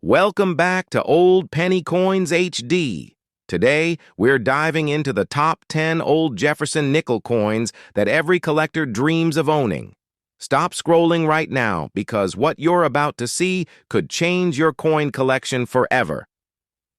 Welcome back to Old Penny Coins HD. Today, we're diving into the top 10 Old Jefferson nickel coins that every collector dreams of owning. Stop scrolling right now because what you're about to see could change your coin collection forever.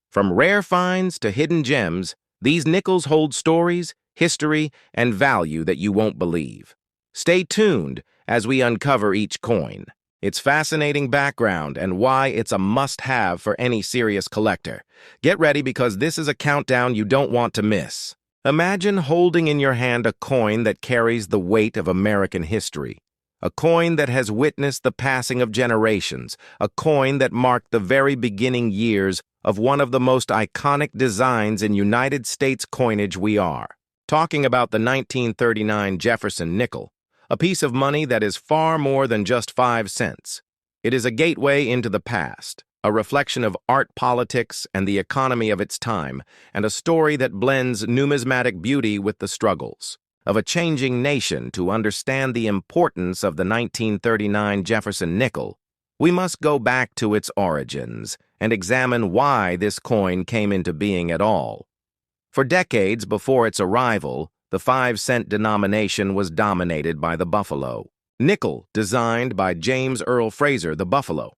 From rare finds to hidden gems, these nickels hold stories, history, and value that you won't believe. Stay tuned as we uncover each coin, its fascinating background, and why it's a must-have for any serious collector. Get ready because this is a countdown you don't want to miss. Imagine holding in your hand a coin that carries the weight of American history. A coin that has witnessed the passing of generations. A coin that marked the very beginning years of one of the most iconic designs in United States coinage we are. Talking about the 1939 Jefferson nickel. A piece of money that is far more than just 5 cents. It is a gateway into the past, a reflection of art politics and the economy of its time, and a story that blends numismatic beauty with the struggles of a changing nation. To understand the importance of the 1939 Jefferson nickel, we must go back to its origins and examine why this coin came into being at all. For decades before its arrival, the 5-cent denomination was dominated by the buffalo. Nickel, designed by James Earl Fraser, the buffalo.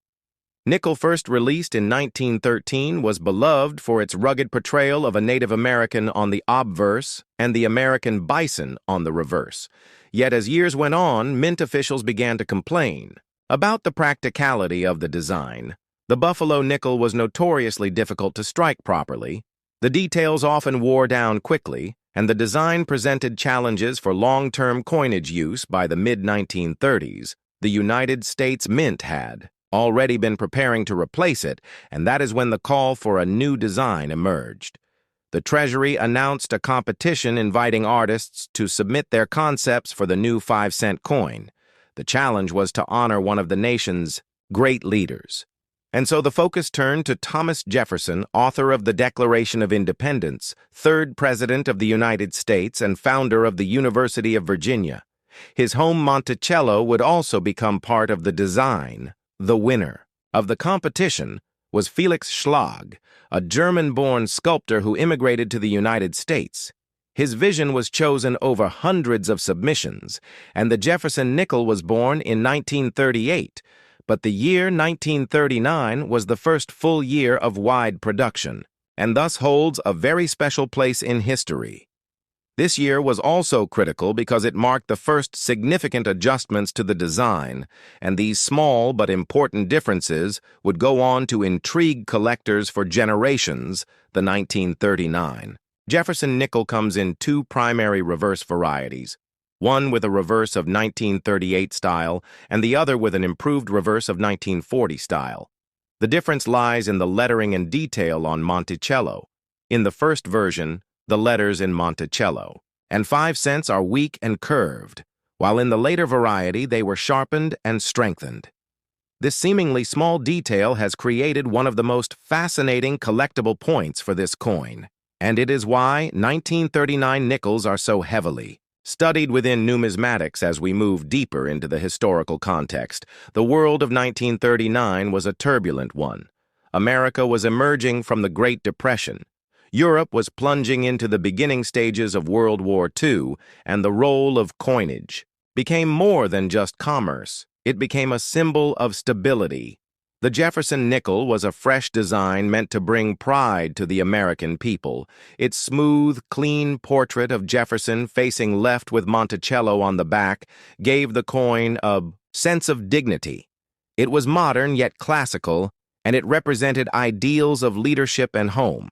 Nickel, first released in 1913, was beloved for its rugged portrayal of a Native American on the obverse and the American bison on the reverse. Yet as years went on, mint officials began to complain about the practicality of the design. The buffalo nickel was notoriously difficult to strike properly. The details often wore down quickly, and the design presented challenges for long-term coinage use. By the mid-1930s, the United States Mint had already been preparing to replace it, and that is when the call for a new design emerged. The Treasury announced a competition inviting artists to submit their concepts for the new 5-cent coin. The challenge was to honor one of the nation's great leaders. And so the focus turned to Thomas Jefferson, author of the Declaration of Independence, third President of the United States and founder of the University of Virginia. His home Monticello would also become part of the design. The winner of the competition was Felix Schlag, a German-born sculptor who immigrated to the United States. His vision was chosen over hundreds of submissions, and the Jefferson nickel was born in 1938. But the year 1939 was the first full year of wide production, and thus holds a very special place in history. This year was also critical because it marked the first significant adjustments to the design, and these small but important differences would go on to intrigue collectors for generations. The 1939 Jefferson nickel comes in two primary reverse varieties, one with a reverse of 1938 style and the other with an improved reverse of 1940 style. The difference lies in the lettering and detail on Monticello. In the first version, the letters in Monticello and 5 cents are weak and curved, while in the later variety they were sharpened and strengthened. This seemingly small detail has created one of the most fascinating collectible points for this coin, and it is why 1939 nickels are so heavily studied within numismatics. As we move deeper into the historical context, the world of 1939 was a turbulent one. America was emerging from the Great Depression. Europe was plunging into the beginning stages of World War II, and the role of coinage became more than just commerce. It became a symbol of stability. The Jefferson nickel was a fresh design meant to bring pride to the American people. Its smooth, clean portrait of Jefferson facing left with Monticello on the back gave the coin a sense of dignity. It was modern yet classical, and it represented ideals of leadership and home.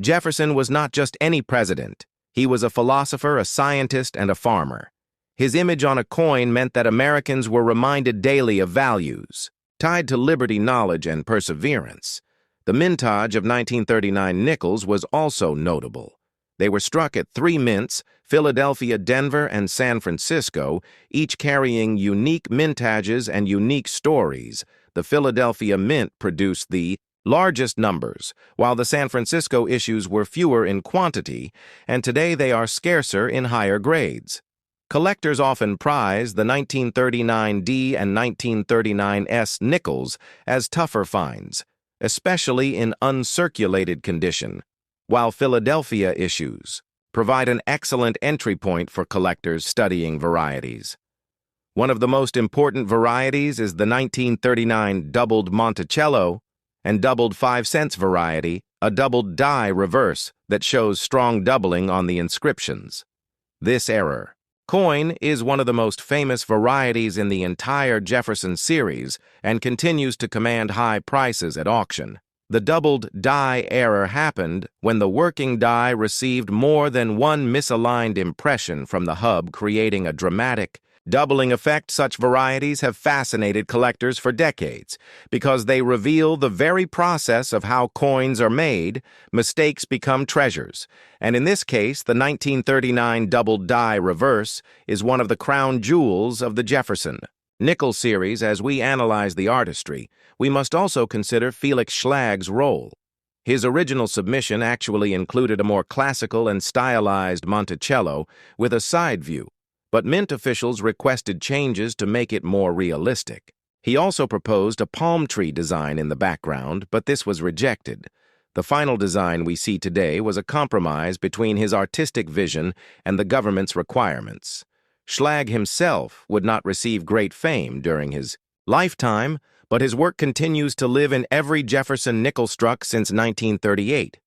Jefferson was not just any president. He was a philosopher, a scientist, and a farmer. His image on a coin meant that Americans were reminded daily of values tied to liberty, knowledge, and perseverance. The mintage of 1939 nickels was also notable. They were struck at 3 mints, Philadelphia, Denver, and San Francisco, each carrying unique mintages and unique stories. The Philadelphia Mint produced the largest numbers, while the San Francisco issues were fewer in quantity, and today they are scarcer in higher grades. Collectors often prize the 1939D and 1939S nickels as tougher finds. especially in uncirculated condition, while Philadelphia issues provide an excellent entry point for collectors studying varieties. One of the most important varieties is the 1939 doubled Monticello and doubled 5-cents variety, a doubled die reverse that shows strong doubling on the inscriptions. This error coin is one of the most famous varieties in the entire Jefferson series and continues to command high prices at auction. The doubled die error happened when the working die received more than one misaligned impression from the hub, creating a dramatic doubling effect. Such varieties have fascinated collectors for decades because they reveal the very process of how coins are made. Mistakes become treasures, and in this case, the 1939 doubled die reverse is one of the crown jewels of the Jefferson Nickel series. As we analyze the artistry, we must also consider Felix Schlag's role. His original submission actually included a more classical and stylized Monticello with a side view, but Mint officials requested changes to make it more realistic. He also proposed a palm tree design in the background, but this was rejected. The final design we see today was a compromise between his artistic vision and the government's requirements. Schlag himself would not receive great fame during his lifetime, but his work continues to live in every Jefferson nickel struck since 1938.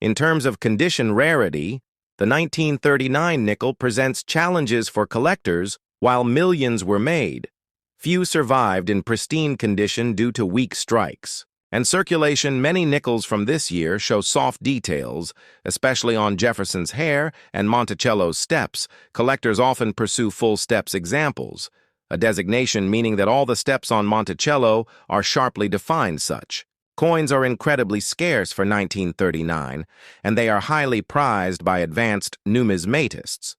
In terms of condition rarity, the 1939 nickel presents challenges for collectors. While millions were made, few survived in pristine condition due to weak strikes. And circulation, many nickels from this year show soft details, especially on Jefferson's hair and Monticello's steps. Collectors often pursue full steps examples, a designation meaning that all the steps on Monticello are sharply defined. Such coins are incredibly scarce for 1939, and they are highly prized by advanced numismatists.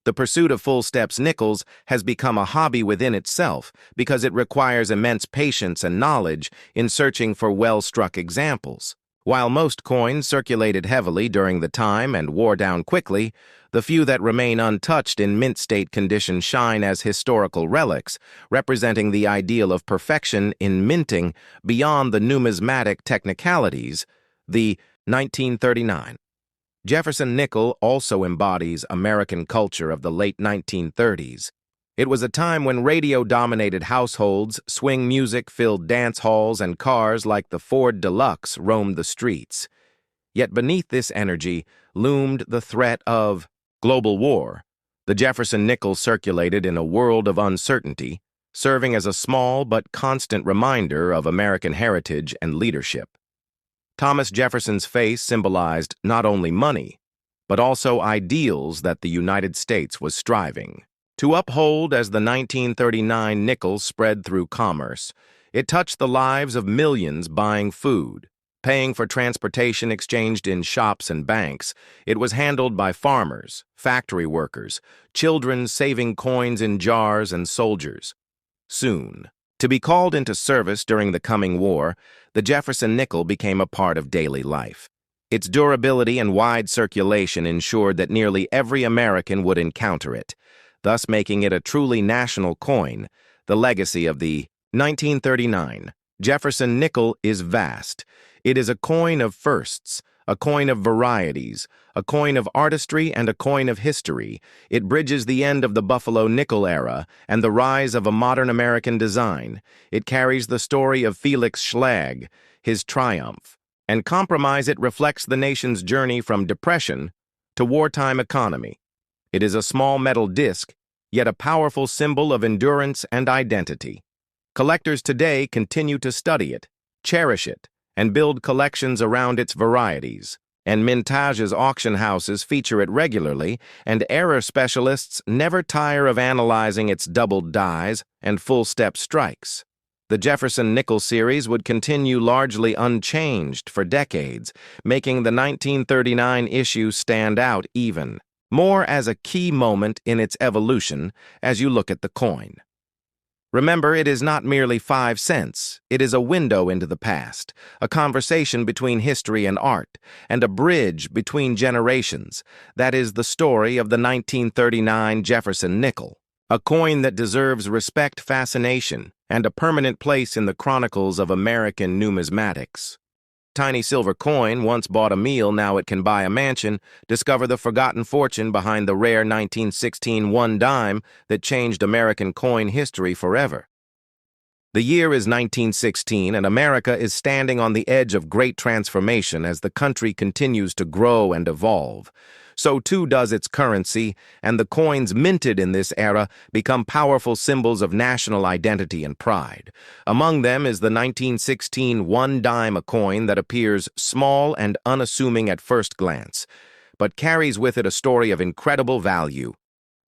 The pursuit of full steps nickels has become a hobby within itself because it requires immense patience and knowledge in searching for well-struck examples. While most coins circulated heavily during the time and wore down quickly, the few that remain untouched in mint state condition shine as historical relics, representing the ideal of perfection in minting beyond the numismatic technicalities. The 1939 Jefferson nickel also embodies American culture of the late 1930s. It was a time when radio-dominated households, swing music filled dance halls, and cars like the Ford Deluxe roamed the streets. Yet beneath this energy loomed the threat of global war. The Jefferson nickel circulated in a world of uncertainty, serving as a small but constant reminder of American heritage and leadership. Thomas Jefferson's face symbolized not only money, but also ideals that the United States was striving to uphold. As the 1939 nickel spread through commerce, it touched the lives of millions buying food, paying for transportation exchanged in shops and banks. It was handled by farmers, factory workers, children saving coins in jars, and soldiers. Soon, to be called into service during the coming war, the Jefferson nickel became a part of daily life. Its durability and wide circulation ensured that nearly every American would encounter it, thus making it a truly national coin. The legacy of the 1939 Jefferson nickel is vast. It is a coin of firsts, a coin of varieties, a coin of artistry, and a coin of history. It bridges the end of the Buffalo nickel era and the rise of a modern American design. It carries the story of Felix Schlag, his triumph, and compromise. It reflects the nation's journey from depression to wartime economy. It is a small metal disc, yet a powerful symbol of endurance and identity. Collectors today continue to study it, cherish it, and build collections around its varieties. And Mintage's auction houses feature it regularly, and error specialists never tire of analyzing its doubled dies and full-step strikes. The Jefferson Nickel series would continue largely unchanged for decades, making the 1939 issue stand out even more as a key moment in its evolution as you look at the coin. Remember, it is not merely 5 cents. It is a window into the past, a conversation between history and art, and a bridge between generations. That is the story of the 1939 Jefferson Nickel, a coin that deserves respect, fascination, and a permanent place in the chronicles of American numismatics. tiny silver coin once bought a meal, now it can buy a mansion. Discover the forgotten fortune behind the rare 1916 one dime that changed American coin history forever. The year is 1916, and America is standing on the edge of great transformation as the country continues to grow and evolve. So too does its currency, and the coins minted in this era become powerful symbols of national identity and pride. Among them is the 1916 one dime, a coin that appears small and unassuming at first glance, but carries with it a story of incredible value,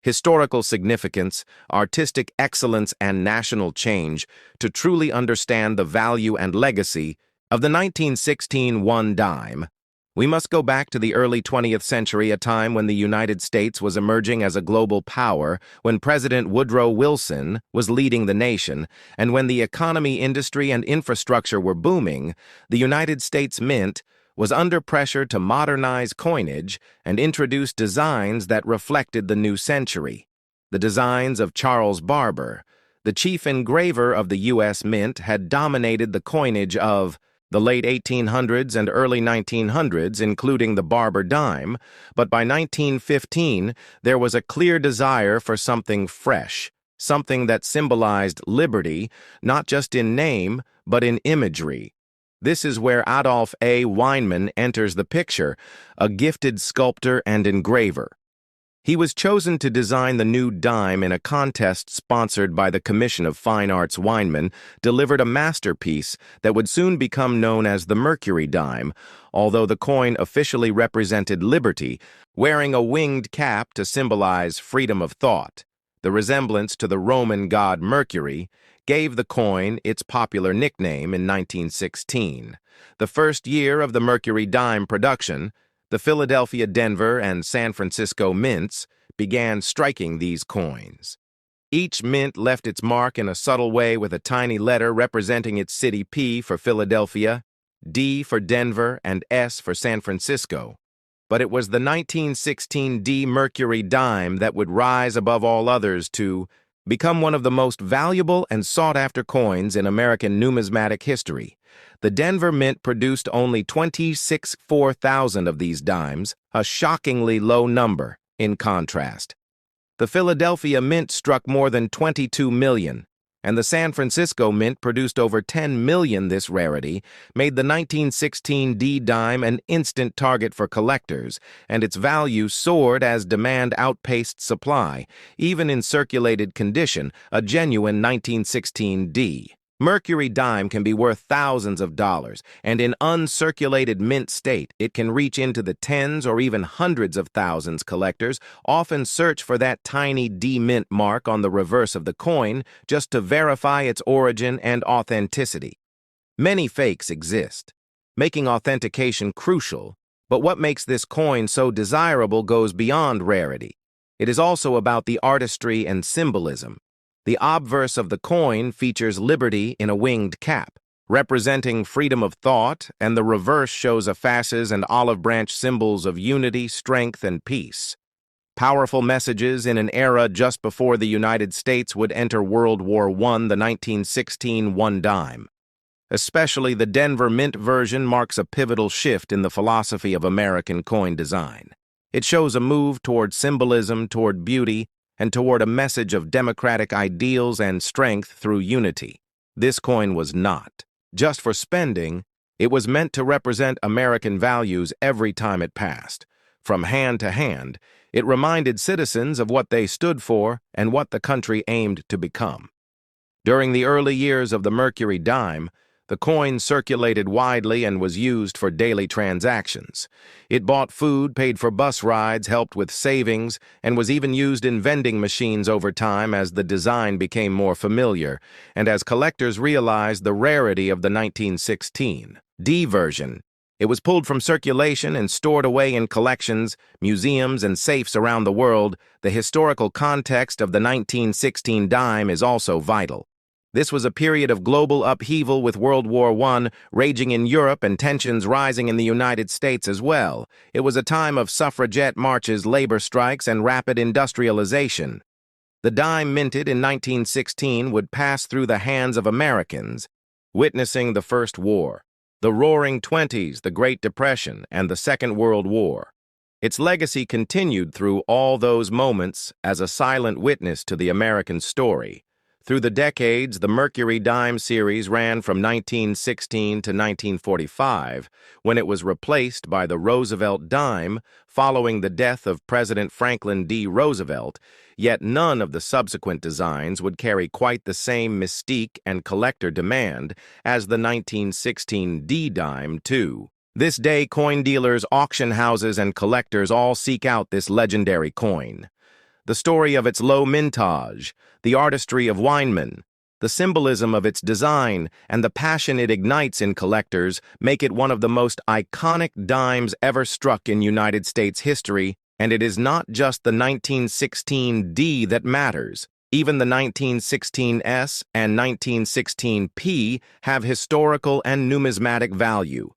historical significance, artistic excellence, and national change. To truly understand the value and legacy of the 1916 one dime, we must go back to the early 20th century, a time when the United States was emerging as a global power, when President Woodrow Wilson was leading the nation, and when the economy, industry, and infrastructure were booming. The United States Mint was under pressure to modernize coinage and introduce designs that reflected the new century. The designs of Charles Barber, the chief engraver of the U.S. Mint, had dominated the coinage of the late 1800s and early 1900s, including the Barber dime, but by 1915 there was a clear desire for something fresh, something that symbolized liberty, not just in name, but in imagery. This is where Adolf A. Weinman enters the picture, a gifted sculptor and engraver. He was chosen to design the new dime in a contest sponsored by the Commission of Fine Arts. Weinman delivered a masterpiece that would soon become known as the Mercury dime, although the coin officially represented liberty, wearing a winged cap to symbolize freedom of thought. The resemblance to the Roman god Mercury gave the coin its popular nickname in 1916. The first year of the Mercury dime production, the Philadelphia, Denver, and San Francisco mints began striking these coins. Each mint left its mark in a subtle way, with a tiny letter representing its city: P for Philadelphia, D for Denver, and S for San Francisco. But it was the 1916 D Mercury dime that would rise above all others to become one of the most valuable and sought-after coins in American numismatic history. The Denver Mint produced only 26,000 of these dimes, a shockingly low number, in contrast. The Philadelphia Mint struck more than 22 million, and the San Francisco Mint produced over 10 million. This rarity made the 1916 D dime an instant target for collectors, and its value soared as demand outpaced supply. Even in circulated condition, a genuine 1916 D Mercury dime can be worth thousands of dollars, and in uncirculated mint state, it can reach into the tens or even hundreds of thousands. Collectors often search for that tiny D mint mark on the reverse of the coin just to verify its origin and authenticity. Many fakes exist, making authentication crucial, but what makes this coin so desirable goes beyond rarity. It is also about the artistry and symbolism. The obverse of the coin features liberty in a winged cap, representing freedom of thought, and the reverse shows a fasces and olive branch, symbols of unity, strength, and peace. Powerful messages in an era just before the United States would enter World War I. The 1916 one dime, especially the Denver Mint version, marks a pivotal shift in the philosophy of American coin design. It shows a move toward symbolism, toward beauty, and toward a message of democratic ideals and strength through unity. This coin was not just for spending, it was meant to represent American values every time it passed. From hand to hand, it reminded citizens of what they stood for and what the country aimed to become. During the early years of the Mercury dime, the coin circulated widely and was used for daily transactions. It bought food, paid for bus rides, helped with savings, and was even used in vending machines over time as the design became more familiar, and as collectors realized the rarity of the 1916 D version. It was pulled from circulation and stored away in collections, museums, and safes around the world. The historical context of the 1916 dime is also vital. This was a period of global upheaval, with World War I raging in Europe and tensions rising in the United States as well. It was a time of suffragette marches, labor strikes, and rapid industrialization. The dime minted in 1916 would pass through the hands of Americans, witnessing the First War. the Roaring Twenties, the Great Depression, and the Second World War. Its legacy continued through all those moments as a silent witness to the American story. Through the decades, the Mercury Dime series ran from 1916 to 1945, when it was replaced by the Roosevelt Dime following the death of President Franklin D. Roosevelt, yet none of the subsequent designs would carry quite the same mystique and collector demand as the 1916 D-Dime, too. This day, coin dealers, auction houses, and collectors all seek out this legendary coin. The story of its low mintage, the artistry of Weinman, the symbolism of its design, and the passion it ignites in collectors make it one of the most iconic dimes ever struck in United States history, and it is not just the 1916 D that matters. Even the 1916 S and 1916 P have historical and numismatic value.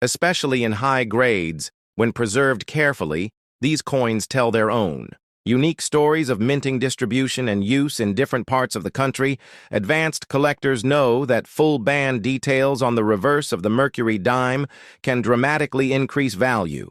Especially in high grades, when preserved carefully, these coins tell their own. Unique stories of minting distribution and use in different parts of the country, advanced collectors know that full band details on the reverse of the Mercury Dime can dramatically increase value.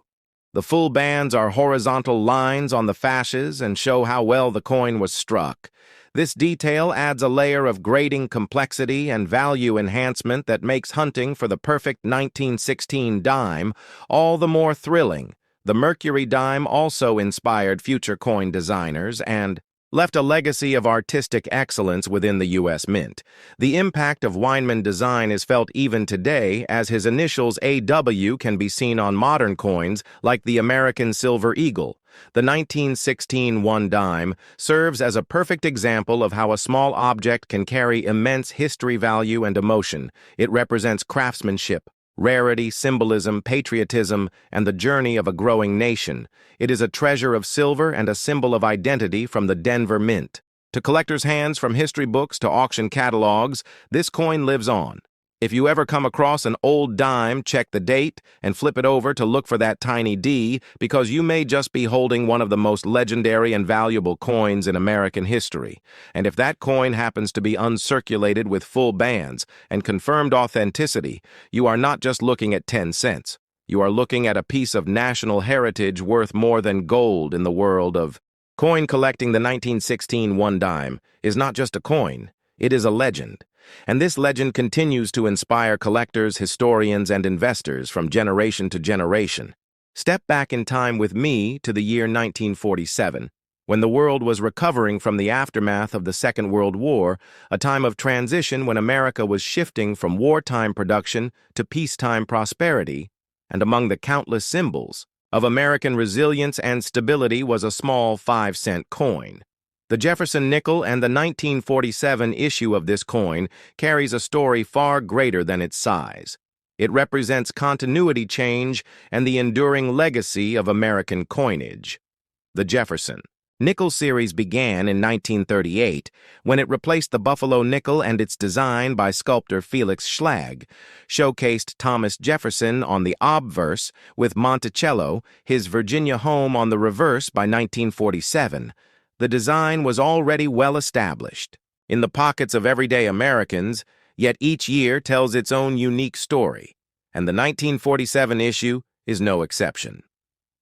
The full bands are horizontal lines on the fasces and show how well the coin was struck. This detail adds a layer of grading complexity and value enhancement that makes hunting for the perfect 1916 dime all the more thrilling. The Mercury Dime also inspired future coin designers and left a legacy of artistic excellence within the U.S. Mint. The impact of Weinman design is felt even today, as his initials AW can be seen on modern coins like the American Silver Eagle. The 1916 one dime serves as a perfect example of how a small object can carry immense history value and emotion. It represents craftsmanship, rarity, symbolism, patriotism, and the journey of a growing nation. It is a treasure of silver and a symbol of identity from the Denver Mint. To collectors' hands, from history books to auction catalogs, this coin lives on. If you ever come across an old dime, check the date and flip it over to look for that tiny D, because you may just be holding one of the most legendary and valuable coins in American history. And if that coin happens to be uncirculated with full bands and confirmed authenticity, you are not just looking at 10 cents. You are looking at a piece of national heritage worth more than gold in the world of coin collecting. The 1916 one dime is not just a coin, it is a legend. And this legend continues to inspire collectors, historians, and investors from generation to generation. Step back in time with me to the year 1947, when the world was recovering from the aftermath of the Second World War, a time of transition when America was shifting from wartime production to peacetime prosperity, and among the countless symbols of American resilience and stability was a small 5-cent coin. The Jefferson nickel and the 1947 issue of this coin carries a story far greater than its size. It represents continuity change and the enduring legacy of American coinage. The Jefferson Nickel series began in 1938 when it replaced the Buffalo nickel, and its design by sculptor Felix Schlag showcased Thomas Jefferson on the obverse with Monticello, his Virginia home, on the reverse by 1947. The design was already well established in the pockets of everyday Americans, yet each year tells its own unique story, and the 1947 issue is no exception.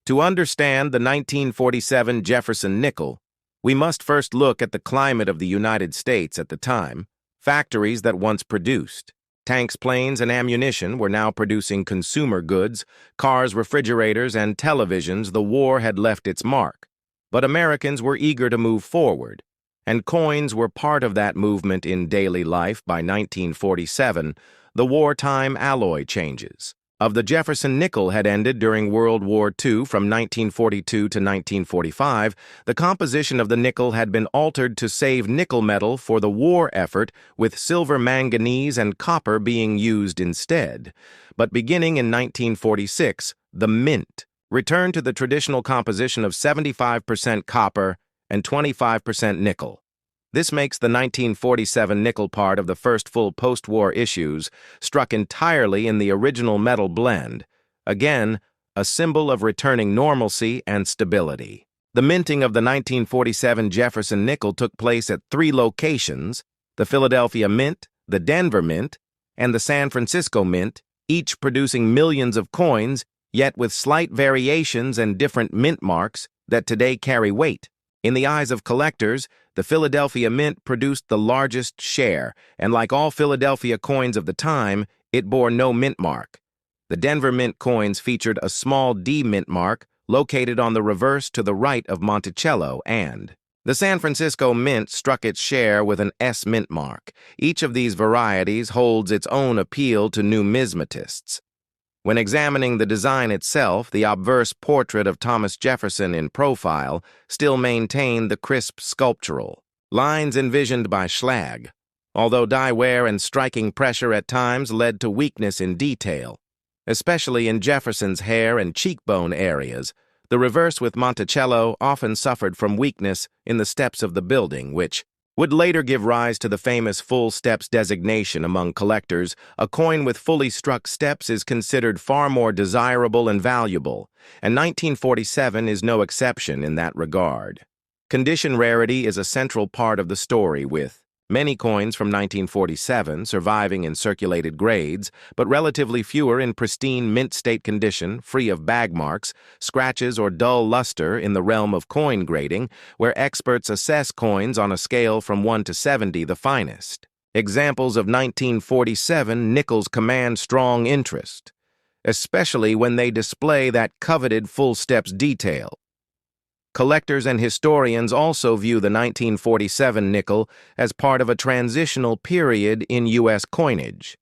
To understand the 1947 Jefferson nickel, we must first look at the climate of the United States at the time. Factories that once produced tanks, planes, and ammunition were now producing consumer goods, cars, refrigerators, and televisions. The war had left its mark. But Americans were eager to move forward, and coins were part of that movement in daily life. By 1947, the wartime alloy changes of the Jefferson nickel had ended during World War II. From 1942 to 1945, the composition of the nickel had been altered to save nickel metal for the war effort, with silver, manganese, and copper being used instead. But beginning in 1946, the Mint returned to the traditional composition of 75% copper and 25% nickel. This makes the 1947 nickel part of the first full post-war issues struck entirely in the original metal blend, again, a symbol of returning normalcy and stability. The minting of the 1947 Jefferson nickel took place at 3 locations: the Philadelphia Mint, the Denver Mint, and the San Francisco Mint each producing millions of coins, yet with slight variations and different mint marks that today carry weight. In the eyes of collectors, the Philadelphia Mint produced the largest share, and like all Philadelphia coins of the time, it bore no mint mark. The Denver Mint coins featured a small D mint mark located on the reverse to the right of Monticello, and the San Francisco Mint struck its share with an S mint mark. Each of these varieties holds its own appeal to numismatists. When examining the design itself, the obverse portrait of Thomas Jefferson in profile still maintained the crisp sculptural lines envisioned by Schlag, although dye wear and striking pressure at times led to weakness in detail, especially in Jefferson's hair and cheekbone areas. The reverse with Monticello often suffered from weakness in the steps of the building, which would later give rise to the famous full steps designation among collectors. A coin with fully struck steps is considered far more desirable and valuable, and 1947 is no exception in that regard. Condition rarity is a central part of the story, with many coins from 1947 surviving in circulated grades, but relatively fewer in pristine mint state condition, free of bag marks, scratches, or dull luster in the realm of coin grading, where experts assess coins on a scale from 1 to 70, the finest. Examples of 1947 nickels command strong interest, especially when they display that coveted full steps detail. Collectors and historians also view the 1947 nickel as part of a transitional period in U.S. coinage.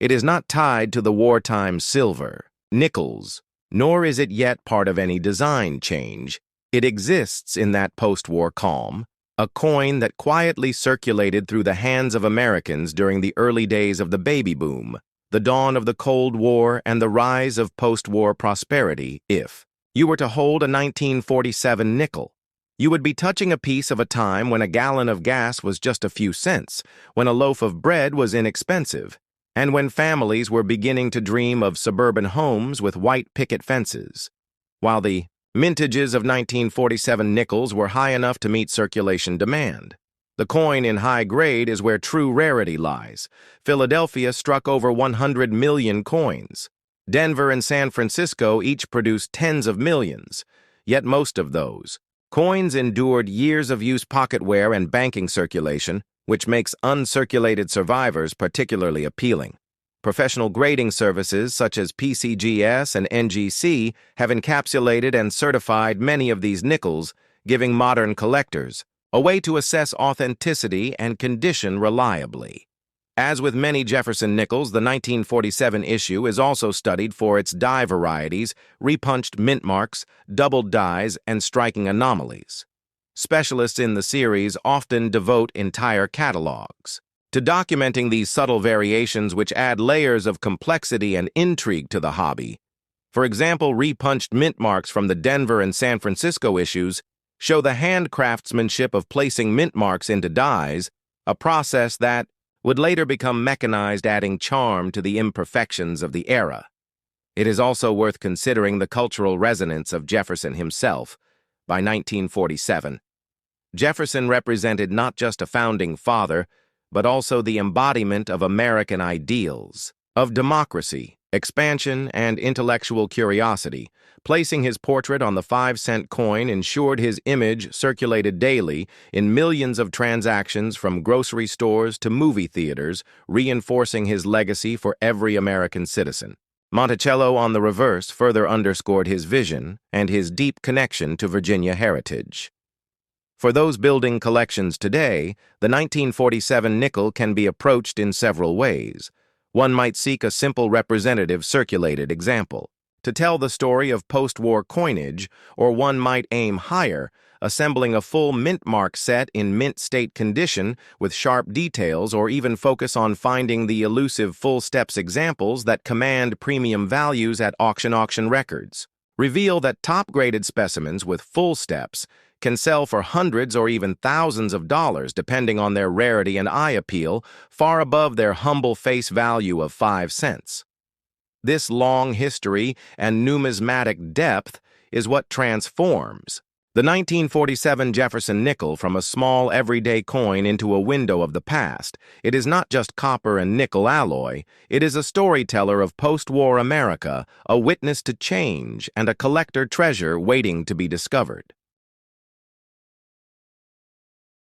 It is not tied to the wartime silver, nickels, nor is it yet part of any design change. It exists in that post-war calm, a coin that quietly circulated through the hands of Americans during the early days of the baby boom, the dawn of the Cold War, and the rise of post-war prosperity. If you were to hold a 1947 nickel, you would be touching a piece of a time when a gallon of gas was just a few cents, when a loaf of bread was inexpensive, and when families were beginning to dream of suburban homes with white picket fences. While the mintages of 1947 nickels were high enough to meet circulation demand, the coin in high grade is where true rarity lies. Philadelphia struck over 100 million coins. Denver and San Francisco each produced tens of millions, yet most of those coins endured years of use pocketware and banking circulation, which makes uncirculated survivors particularly appealing. Professional grading services such as PCGS and NGC have encapsulated and certified many of these nickels, giving modern collectors a way to assess authenticity and condition reliably. As with many Jefferson nickels, the 1947 issue is also studied for its die varieties, repunched mint marks, doubled dies, and striking anomalies. Specialists in the series often devote entire catalogs to documenting these subtle variations, which add layers of complexity and intrigue to the hobby. For example, repunched mint marks from the Denver and San Francisco issues show the handcraftsmanship of placing mint marks into dies, a process that would later become mechanized, adding charm to the imperfections of the era. It is also worth considering the cultural resonance of Jefferson himself. By 1947, Jefferson represented not just a founding father, but also the embodiment of American ideals, of democracy, expansion, and intellectual curiosity. Placing his portrait on the 5-cent coin ensured his image circulated daily in millions of transactions from grocery stores to movie theaters, reinforcing his legacy for every American citizen. Monticello on the reverse further underscored his vision and his deep connection to Virginia heritage. For those building collections today, the 1947 nickel can be approached in several ways. One might seek a simple representative circulated example to tell the story of post-war coinage, or one might aim higher, assembling a full mint mark set in mint state condition with sharp details, or even focus on finding the elusive full steps examples that command premium values at auction records. Reveal that top-graded specimens with full steps can sell for hundreds or even thousands of dollars depending on their rarity and eye appeal, far above their humble face value of 5 cents. This long history and numismatic depth is what transforms The 1947 Jefferson nickel from a small everyday coin into a window of the past. It is not just copper and nickel alloy. It is a storyteller of post-war America, a witness to change, and a collector treasure waiting to be discovered.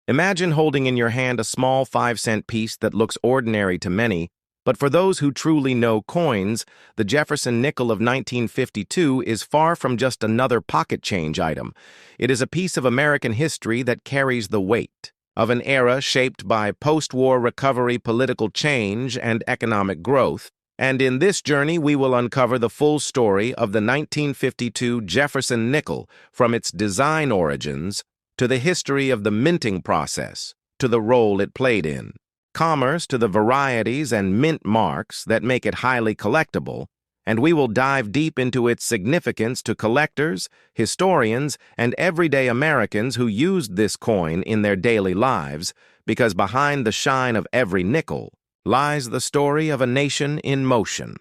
Imagine holding in your hand a small 5-cent piece that looks ordinary to many, but for those who truly know coins, the Jefferson nickel of 1952 is far from just another pocket change item. It is a piece of American history that carries the weight of an era shaped by post-war recovery, political change, and economic growth. And in this journey, we will uncover the full story of the 1952 Jefferson nickel, from its design origins to the history of the minting process, to the role it played in commerce, to the varieties and mint marks that make it highly collectible, and we will dive deep into its significance to collectors, historians, and everyday Americans who used this coin in their daily lives, because behind the shine of every nickel lies the story of a nation in motion.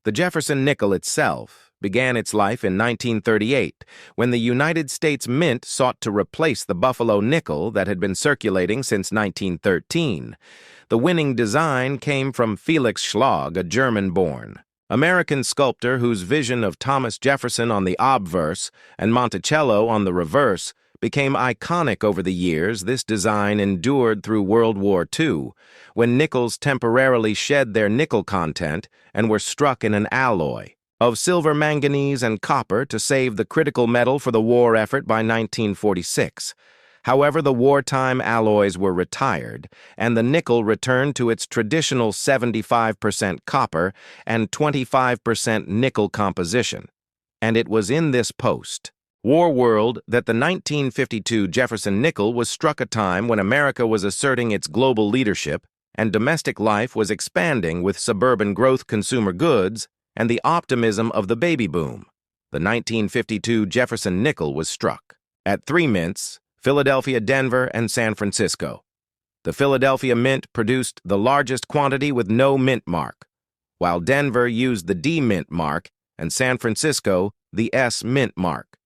The Jefferson nickel itself began its life in 1938, when the United States Mint sought to replace the Buffalo nickel that had been circulating since 1913. The winning design came from Felix Schlag, a German-born American sculptor whose vision of Thomas Jefferson on the obverse and Monticello on the reverse became iconic over the years. This design endured through World War II, when nickels temporarily shed their nickel content and were struck in an alloy of silver, manganese, and copper to save the critical metal for the war effort by 1946. However, the wartime alloys were retired, and the nickel returned to its traditional 75% copper and 25% nickel composition. And it was in this post-war world that the 1952 Jefferson nickel was struck, a time when America was asserting its global leadership and domestic life was expanding with suburban growth, consumer goods, and the optimism of the baby boom. The 1952 Jefferson nickel was struck at 3 mints: Philadelphia, Denver, and San Francisco. The Philadelphia Mint produced the largest quantity with no mint mark, while Denver used the D mint mark and San Francisco the S mint mark.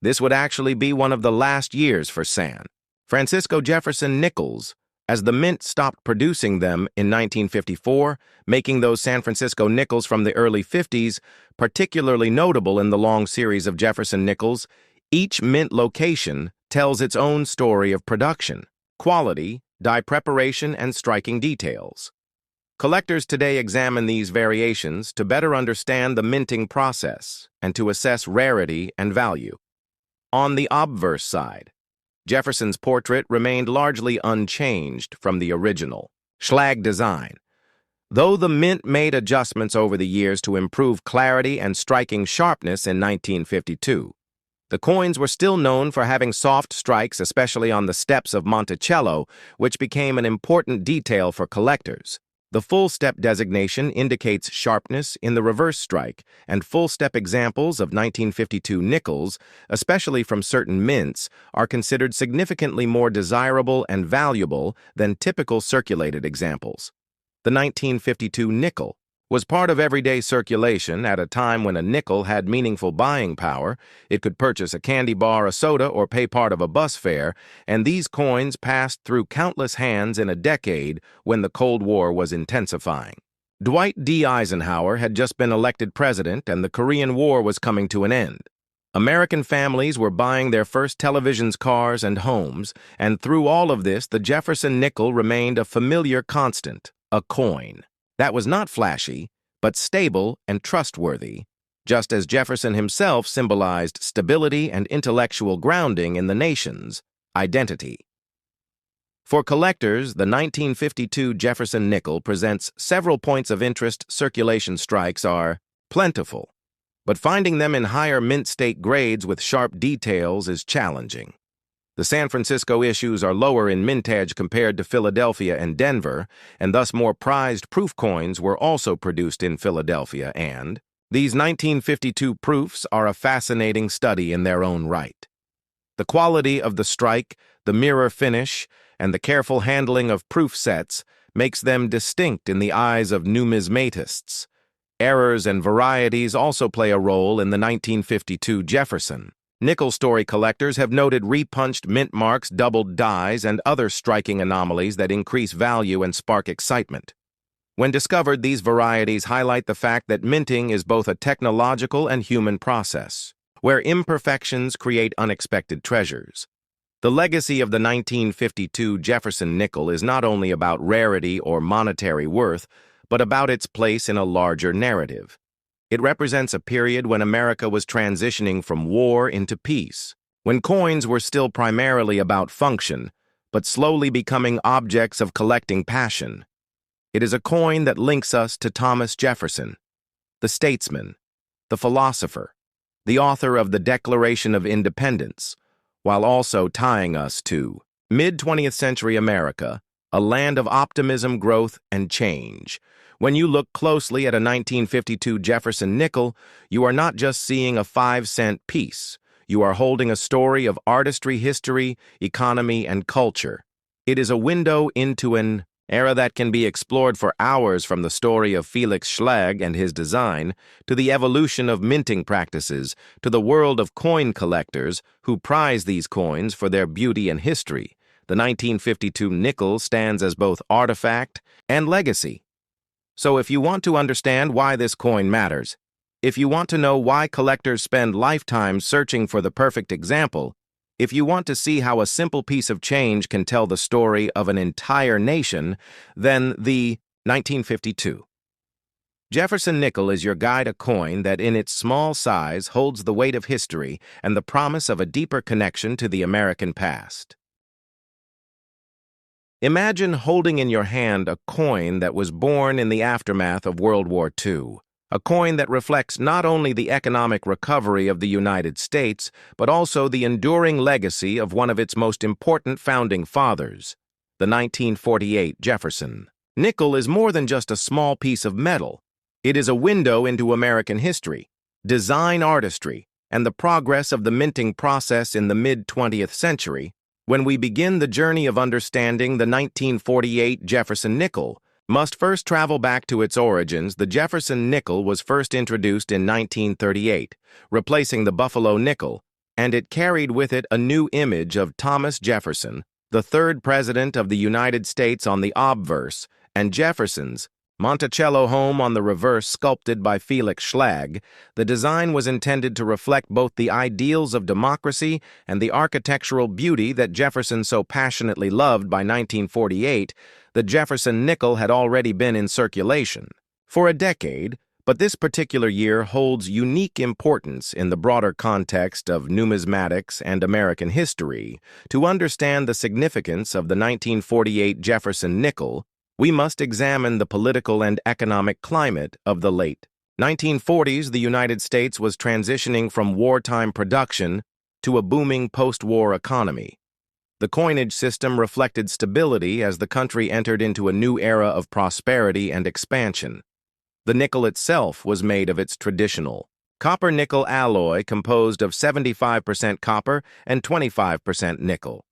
This would actually be one of the last years for San Francisco Jefferson nickels, as the Mint stopped producing them in 1954, making those San Francisco nickels from the early 50s particularly notable in the long series of Jefferson nickels. Each Mint location tells its own story of production, quality, die preparation, and striking details. Collectors today examine these variations to better understand the minting process and to assess rarity and value. On the obverse side, Jefferson's portrait remained largely unchanged from the original Schlag design, though the Mint made adjustments over the years to improve clarity and striking sharpness in 1952. The coins were still known for having soft strikes, especially on the steps of Monticello, which became an important detail for collectors. The full-step designation indicates sharpness in the reverse strike, and full-step examples of 1952 nickels, especially from certain mints, are considered significantly more desirable and valuable than typical circulated examples. The 1952 nickel was part of everyday circulation at a time when a nickel had meaningful buying power. It could purchase a candy bar, a soda, or pay part of a bus fare, and these coins passed through countless hands in a decade when the Cold War was intensifying. Dwight D. Eisenhower had just been elected president, and the Korean War was coming to an end. American families were buying their first televisions, cars, and homes, and through all of this, the Jefferson nickel remained a familiar constant, a coin that was not flashy, but stable and trustworthy, just as Jefferson himself symbolized stability and intellectual grounding in the nation's identity. For collectors, the 1952 Jefferson nickel presents several points of interest. Circulation strikes are plentiful, but finding them in higher mint state grades with sharp details is challenging. The San Francisco issues are lower in mintage compared to Philadelphia and Denver, and thus more prized proof coins were also produced in Philadelphia, and these 1952 proofs are a fascinating study in their own right. The quality of the strike, the mirror finish, and the careful handling of proof sets makes them distinct in the eyes of numismatists. Errors and varieties also play a role in the 1952 Jefferson. Nickel story collectors have noted repunched mint marks, doubled dies, and other striking anomalies that increase value and spark excitement. When discovered, these varieties highlight the fact that minting is both a technological and human process, where imperfections create unexpected treasures. The legacy of the 1952 Jefferson nickel is not only about rarity or monetary worth, but about its place in a larger narrative. It represents a period when America was transitioning from war into peace, when coins were still primarily about function, but slowly becoming objects of collecting passion. It is a coin that links us to Thomas Jefferson, the statesman, the philosopher, the author of the Declaration of Independence, while also tying us to mid-20th century America, a land of optimism, growth, and change. When you look closely at a 1952 Jefferson nickel, you are not just seeing a 5-cent piece. You are holding a story of artistry, history, economy, and culture. It is a window into an era that can be explored for hours, from the story of Felix Schlegel and his design, to the evolution of minting practices, to the world of coin collectors who prize these coins for their beauty and history. The 1952 nickel stands as both artifact and legacy. So if you want to understand why this coin matters, if you want to know why collectors spend lifetimes searching for the perfect example, if you want to see how a simple piece of change can tell the story of an entire nation, then the 1952 Jefferson nickel is your guide, a coin that in its small size holds the weight of history and the promise of a deeper connection to the American past. Imagine holding in your hand a coin that was born in the aftermath of World War II, a coin that reflects not only the economic recovery of the United States, but also the enduring legacy of one of its most important founding fathers, the 1948 Jefferson. Nickel is more than just a small piece of metal. It is a window into American history, design artistry, and the progress of the minting process in the mid-20th century. When we begin the journey of understanding the 1948 Jefferson nickel, must first travel back to its origins. The Jefferson nickel was first introduced in 1938, replacing the Buffalo nickel, and it carried with it a new image of Thomas Jefferson, the third president of the United States, on the obverse, and Jefferson's Monticello home on the reverse, sculpted by Felix Schlegel. The design was intended to reflect both the ideals of democracy and the architectural beauty that Jefferson so passionately loved. By 1948, the Jefferson nickel had already been in circulation for a decade, but this particular year holds unique importance in the broader context of numismatics and American history. To understand the significance of the 1948 Jefferson nickel, we must examine the political and economic climate of the late 1940s. The United States was transitioning from wartime production to a booming post-war economy. The coinage system reflected stability as the country entered into a new era of prosperity and expansion. The nickel itself was made of its traditional copper-nickel alloy, composed of 75% copper and 25% nickel.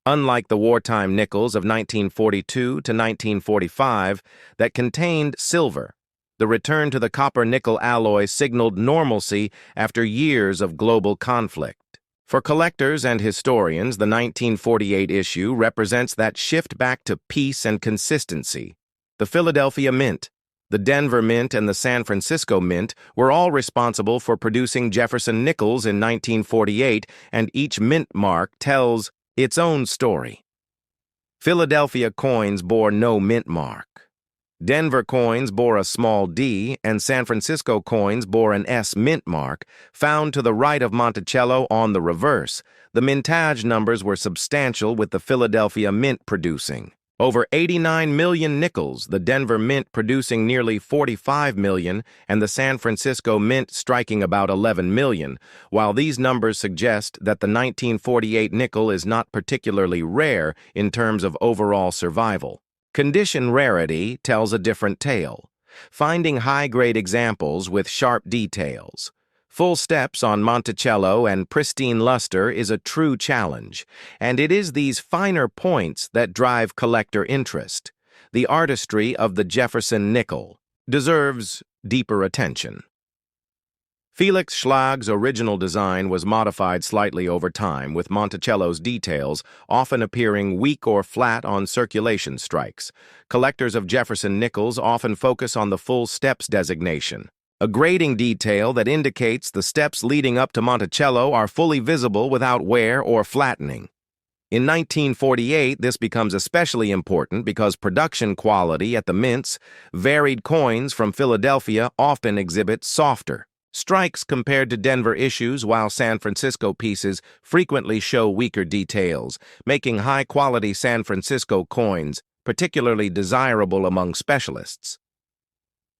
Unlike the wartime nickels of 1942 to 1945 that contained silver, the return to the copper-nickel alloy signaled normalcy after years of global conflict. For collectors and historians, the 1948 issue represents that shift back to peace and consistency. The Philadelphia Mint, the Denver Mint, and the San Francisco Mint were all responsible for producing Jefferson nickels in 1948, and each mint mark tells its own story. Philadelphia coins bore no mint mark. Denver coins bore a small D, and San Francisco coins bore an S mint mark, found to the right of Monticello on the reverse. The mintage numbers were substantial, with the Philadelphia Mint producing over 89 million nickels, the Denver Mint producing nearly 45 million, and the San Francisco Mint striking about 11 million. While these numbers suggest that the 1948 nickel is not particularly rare in terms of overall survival, condition rarity tells a different tale. Finding high-grade examples with sharp details, full steps on Monticello, and pristine luster is a true challenge, and it is these finer points that drive collector interest. The artistry of the Jefferson nickel deserves deeper attention. Felix Schlag's original design was modified slightly over time, with Monticello's details often appearing weak or flat on circulation strikes. Collectors of Jefferson nickels often focus on the full steps designation, a grading detail that indicates the steps leading up to Monticello are fully visible without wear or flattening. In 1948, this becomes especially important because production quality at the mints, varied coins from Philadelphia often exhibit softer strikes compared to Denver issues, while San Francisco pieces frequently show weaker details, making high-quality San Francisco coins particularly desirable among specialists.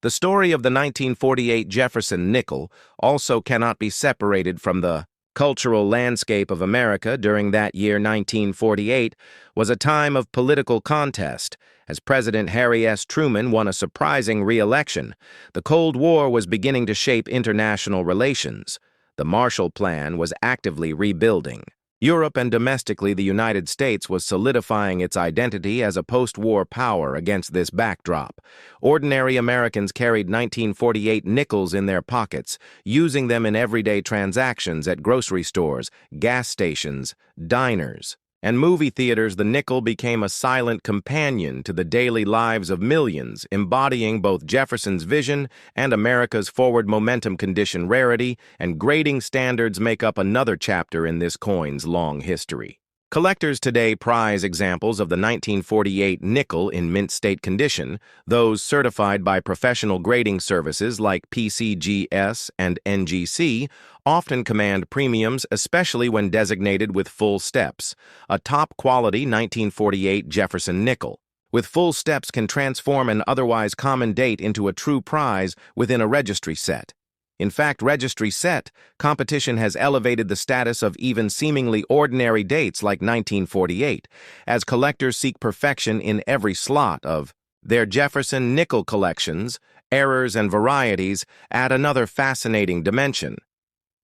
The story of the 1948 Jefferson nickel also cannot be separated from the cultural landscape of America. During that year, 1948, was a time of political contest, as President Harry S. Truman won a surprising re-election. The Cold War was beginning to shape international relations. The Marshall Plan was actively rebuilding. Europe and domestically the United States was solidifying its identity as a post-war power against this backdrop. Ordinary Americans carried 1948 nickels in their pockets, using them in everyday transactions at grocery stores, gas stations, diners, and movie theaters. The nickel became a silent companion to the daily lives of millions, embodying both Jefferson's vision and America's forward momentum. Condition, rarity, and grading standards make up another chapter in this coin's long history. Collectors today prize examples of the 1948 nickel in mint state condition. Those certified by professional grading services like PCGS and NGC often command premiums, especially when designated with full steps. A top-quality 1948 Jefferson nickel with full steps can transform an otherwise common date into a true prize within a registry set. In fact, registry set competition has elevated the status of even seemingly ordinary dates like 1948, as collectors seek perfection in every slot of their Jefferson nickel collections. Errors and varieties add another fascinating dimension.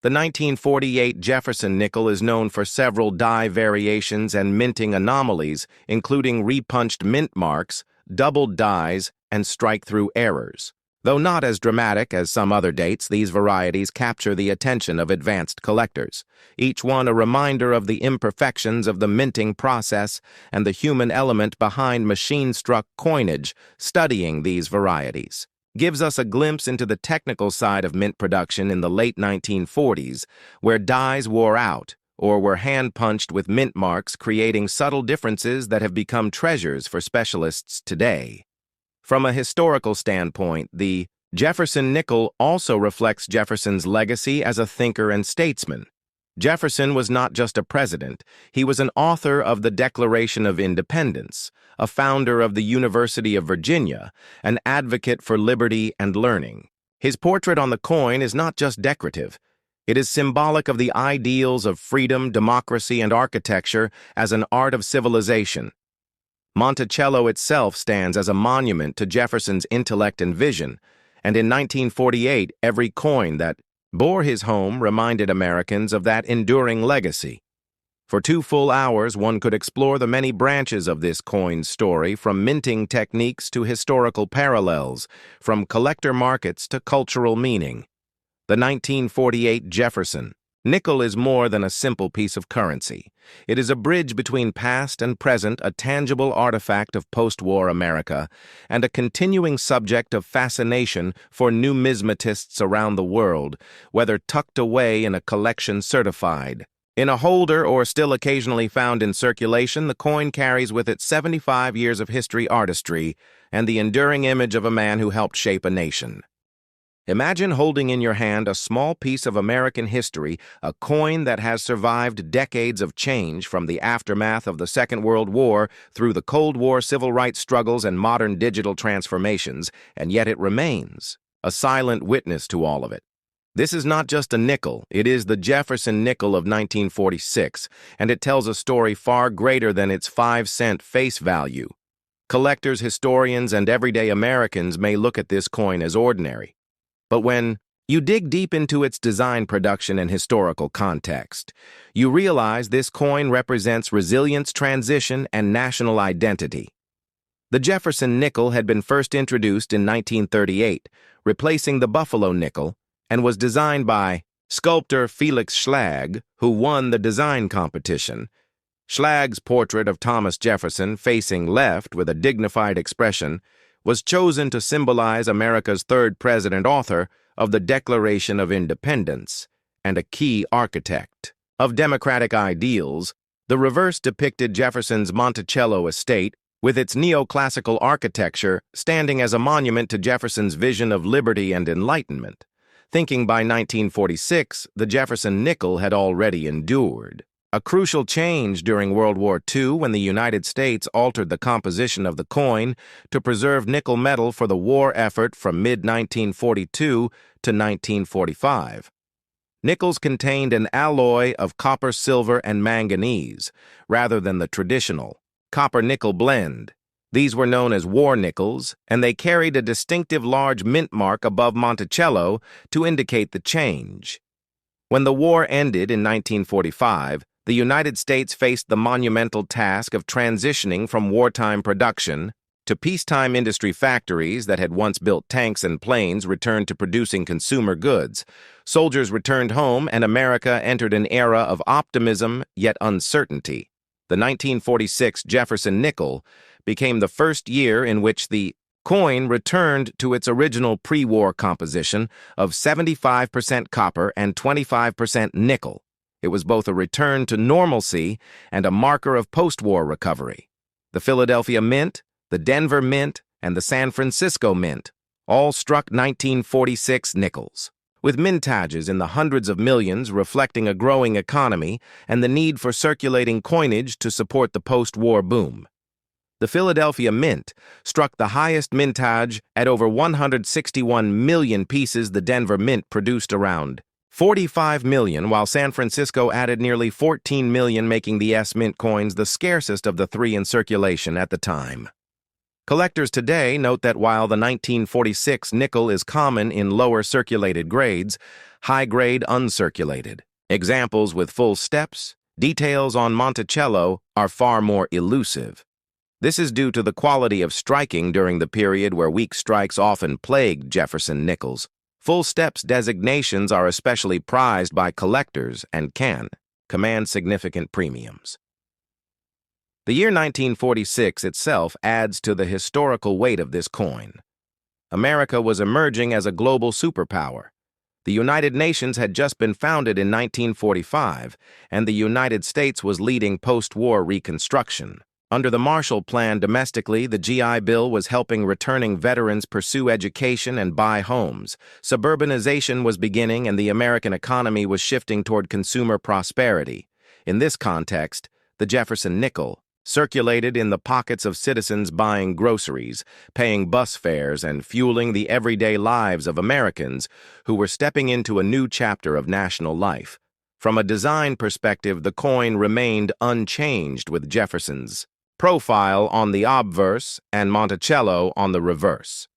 The 1948 Jefferson nickel is known for several die variations and minting anomalies, including repunched mint marks, doubled dies, and strike-through errors. Though not as dramatic as some other dates, these varieties capture the attention of advanced collectors, each one a reminder of the imperfections of the minting process and the human element behind machine-struck coinage. Studying these varieties gives us a glimpse into the technical side of mint production in the late 1940s, where dies wore out or were hand-punched with mint marks, creating subtle differences that have become treasures for specialists today. From a historical standpoint, the Jefferson nickel also reflects Jefferson's legacy as a thinker and statesman. Jefferson was not just a president, he was an author of the Declaration of Independence, a founder of the University of Virginia, an advocate for liberty and learning. His portrait on the coin is not just decorative. It is symbolic of the ideals of freedom, democracy, and architecture as an art of civilization. Monticello itself stands as a monument to Jefferson's intellect and vision, and in 1948, every coin that bore his home reminded Americans of that enduring legacy. For 2 full hours, one could explore the many branches of this coin's story, from minting techniques to historical parallels, from collector markets to cultural meaning. The 1948 Jefferson nickel is more than a simple piece of currency. It is a bridge between past and present, a tangible artifact of post-war America, and a continuing subject of fascination for numismatists around the world, whether tucked away in a collection certified in a holder or still occasionally found in circulation. The coin carries with it 75 years of history, artistry, and the enduring image of a man who helped shape a nation. Imagine holding in your hand a small piece of American history, a coin that has survived decades of change, from the aftermath of the Second World War through the Cold War civil rights struggles and modern digital transformations, and yet it remains a silent witness to all of it. This is not just a nickel, it is the Jefferson nickel of 1946, and it tells a story far greater than its 5-cent face value. Collectors, historians, and everyday Americans may look at this coin as ordinary, but when you dig deep into its design, production, and historical context, you realize this coin represents resilience, transition, and national identity. The Jefferson nickel had been first introduced in 1938, replacing the Buffalo nickel, and was designed by sculptor Felix Schlag, who won the design competition. Schlag's portrait of Thomas Jefferson, facing left with a dignified expression, was chosen to symbolize America's third president, author of the Declaration of Independence, and a key architect of democratic ideals. The reverse depicted Jefferson's Monticello estate, with its neoclassical architecture standing as a monument to Jefferson's vision of liberty and enlightenment. Thinking by 1946, the Jefferson nickel had already endured a crucial change during World War II when the United States altered the composition of the coin to preserve nickel metal for the war effort from mid-1942 to 1945. Nickels contained an alloy of copper, silver, and manganese, rather than the traditional copper-nickel blend. These were known as war nickels, and they carried a distinctive large mint mark above Monticello to indicate the change. When the war ended in 1945, the United States faced the monumental task of transitioning from wartime production to peacetime industry. Factories that had once built tanks and planes returned to producing consumer goods. Soldiers returned home, and America entered an era of optimism yet uncertainty. The 1946 Jefferson nickel became the first year in which the coin returned to its original pre-war composition of 75% copper and 25% nickel. It was both a return to normalcy and a marker of post-war recovery. The Philadelphia Mint, the Denver Mint, and the San Francisco Mint all struck 1946 nickels, with mintages in the hundreds of millions reflecting a growing economy and the need for circulating coinage to support the post-war boom. The Philadelphia Mint struck the highest mintage at over 161 million pieces. The Denver Mint produced around 45 million, while San Francisco added nearly 14 million, making the S-Mint coins the scarcest of the three in circulation at the time. Collectors today note that while the 1946 nickel is common in lower circulated grades, high-grade uncirculated examples with full steps, details on Monticello are far more elusive. This is due to the quality of striking during the period where weak strikes often plagued Jefferson nickels. Full steps designations are especially prized by collectors and can command significant premiums. The year 1946 itself adds to the historical weight of this coin. America was emerging as a global superpower. The United Nations had just been founded in 1945, and the United States was leading post-war reconstruction. Under the Marshall Plan domestically, the GI Bill was helping returning veterans pursue education and buy homes. Suburbanization was beginning, and the American economy was shifting toward consumer prosperity. In this context, the Jefferson nickel circulated in the pockets of citizens buying groceries, paying bus fares, and fueling the everyday lives of Americans who were stepping into a new chapter of national life. From a design perspective, the coin remained unchanged, with Jefferson's profile on the obverse and Monticello on the reverse.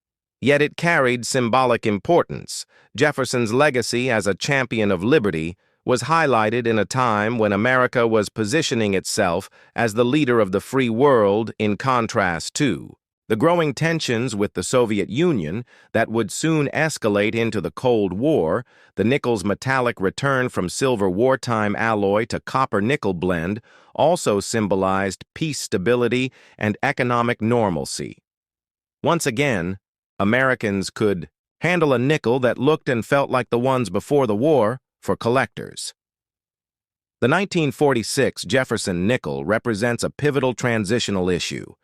Yet it carried symbolic importance. Jefferson's legacy as a champion of liberty was highlighted in a time when America was positioning itself as the leader of the free world, in contrast to the growing tensions with the Soviet Union that would soon escalate into the Cold War. The nickel's metallic return from silver wartime alloy to copper-nickel blend also symbolized peace, stability, and economic normalcy. Once again, Americans could handle a nickel that looked and felt like the ones before the war for collectors. The 1946 Jefferson nickel represents a pivotal transitional issue.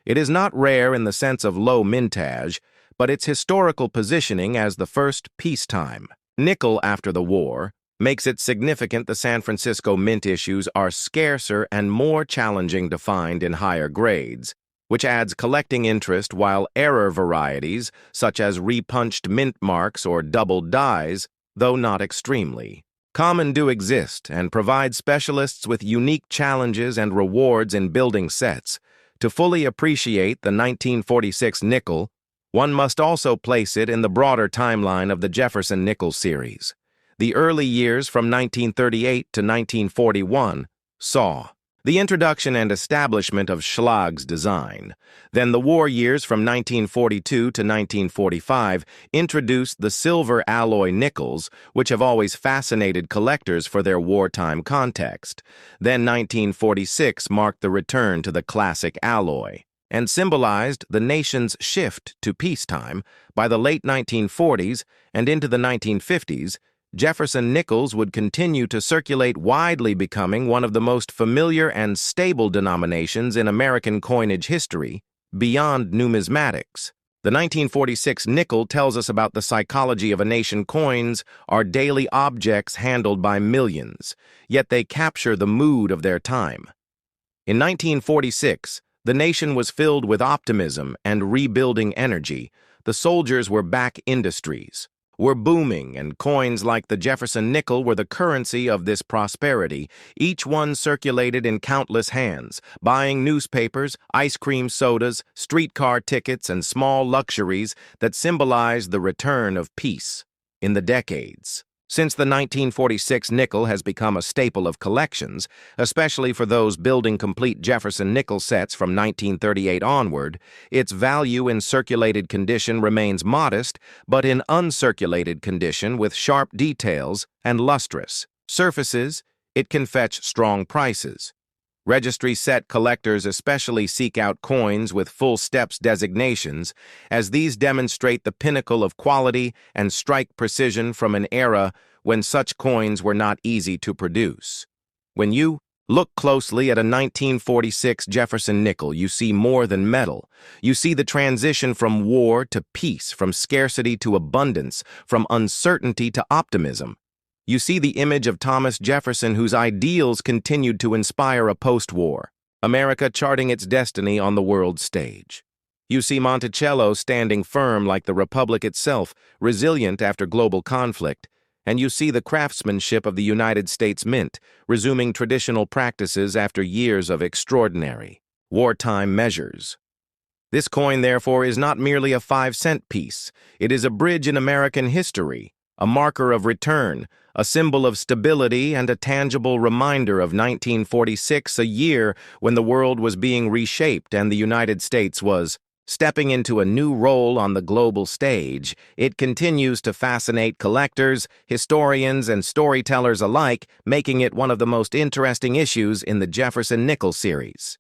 It is not rare in the sense of low mintage, but its historical positioning as the first peacetime nickel after the war makes it significant. The San Francisco Mint issues are scarcer and more challenging to find in higher grades, which adds collecting interest, while error varieties, such as repunched mint marks or doubled dies, though not extremely common, do exist and provide specialists with unique challenges and rewards in building sets. To fully appreciate the 1946 nickel, one must also place it in the broader timeline of the Jefferson nickel series. The early years from 1938 to 1941 saw The introduction and establishment of Schlag's design. Then the war years from 1942 to 1945 introduced the silver alloy nickels, which have always fascinated collectors for their wartime context. Then 1946 marked the return to the classic alloy and symbolized the nation's shift to peacetime. By the late 1940s and into the 1950s, Jefferson nickels would continue to circulate widely, becoming one of the most familiar and stable denominations in American coinage history, beyond numismatics. The 1946 nickel tells us about the psychology of a nation. Coins are daily objects handled by millions, yet they capture the mood of their time. In 1946, the nation was filled with optimism and rebuilding energy. The soldiers were back, industries were booming, and coins like the Jefferson nickel were the currency of this prosperity. Each one circulated in countless hands, buying newspapers, ice cream sodas, streetcar tickets, and small luxuries that symbolized the return of peace. In the decades since, the 1946 nickel has become a staple of collections, especially for those building complete Jefferson nickel sets from 1938 onward. Its value in circulated condition remains modest, but in uncirculated condition with sharp details and lustrous surfaces, it can fetch strong prices. Registry set collectors especially seek out coins with full steps designations, as these demonstrate the pinnacle of quality and strike precision from an era when such coins were not easy to produce. When you look closely at a 1946 Jefferson nickel, you see more than metal. You see the transition from war to peace, from scarcity to abundance, from uncertainty to optimism. You see the image of Thomas Jefferson, whose ideals continued to inspire a post-war America charting its destiny on the world stage. You see Monticello standing firm like the Republic itself, resilient after global conflict. And you see the craftsmanship of the United States Mint, resuming traditional practices after years of extraordinary wartime measures. This coin, therefore, is not merely a 5-cent piece. It is a bridge in American history, a marker of return, a symbol of stability, and a tangible reminder of 1946, a year when the world was being reshaped and the United States was stepping into a new role on the global stage. It continues to fascinate collectors, historians, and storytellers alike, making it one of the most interesting issues in the Jefferson Nickel series.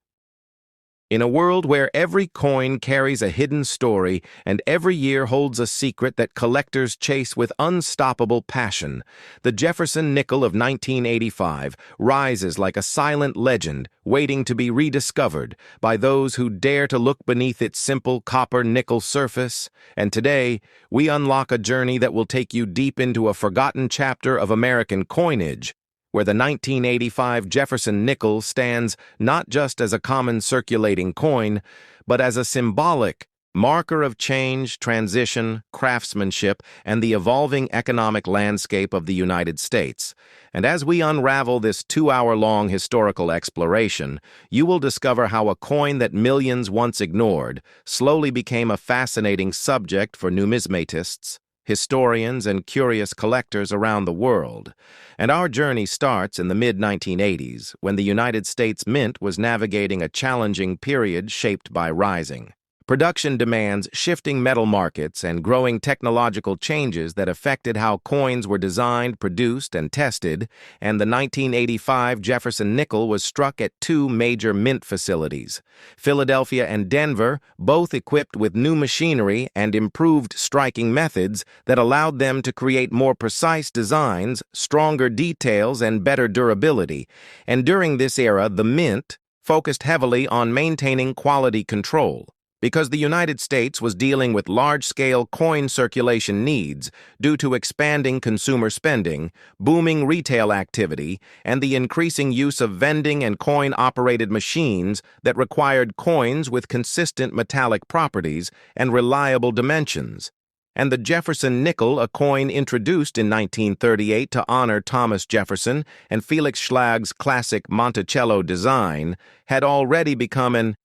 In a world where every coin carries a hidden story and every year holds a secret that collectors chase with unstoppable passion, the Jefferson nickel of 1985 rises like a silent legend waiting to be rediscovered by those who dare to look beneath its simple copper-nickel surface. And today, we unlock a journey that will take you deep into a forgotten chapter of American coinage, where the 1985 Jefferson nickel stands not just as a common circulating coin, but as a symbolic marker of change, transition, craftsmanship, and the evolving economic landscape of the United States. And as we unravel this 2-hour-long historical exploration, you will discover how a coin that millions once ignored slowly became a fascinating subject for numismatists, historians, and curious collectors around the world. And our journey starts in the mid-1980s, when the United States Mint was navigating a challenging period shaped by rising production demands, shifting metal markets, and growing technological changes that affected how coins were designed, produced, and tested. And the 1985 Jefferson nickel was struck at 2 major mint facilities, Philadelphia and Denver, both equipped with new machinery and improved striking methods that allowed them to create more precise designs, stronger details, and better durability. And during this era, the mint focused heavily on maintaining quality control, because the United States was dealing with large-scale coin circulation needs due to expanding consumer spending, booming retail activity, and the increasing use of vending and coin-operated machines that required coins with consistent metallic properties and reliable dimensions. And the Jefferson nickel, a coin introduced in 1938 to honor Thomas Jefferson and Felix Schlag's classic Monticello design, had already become an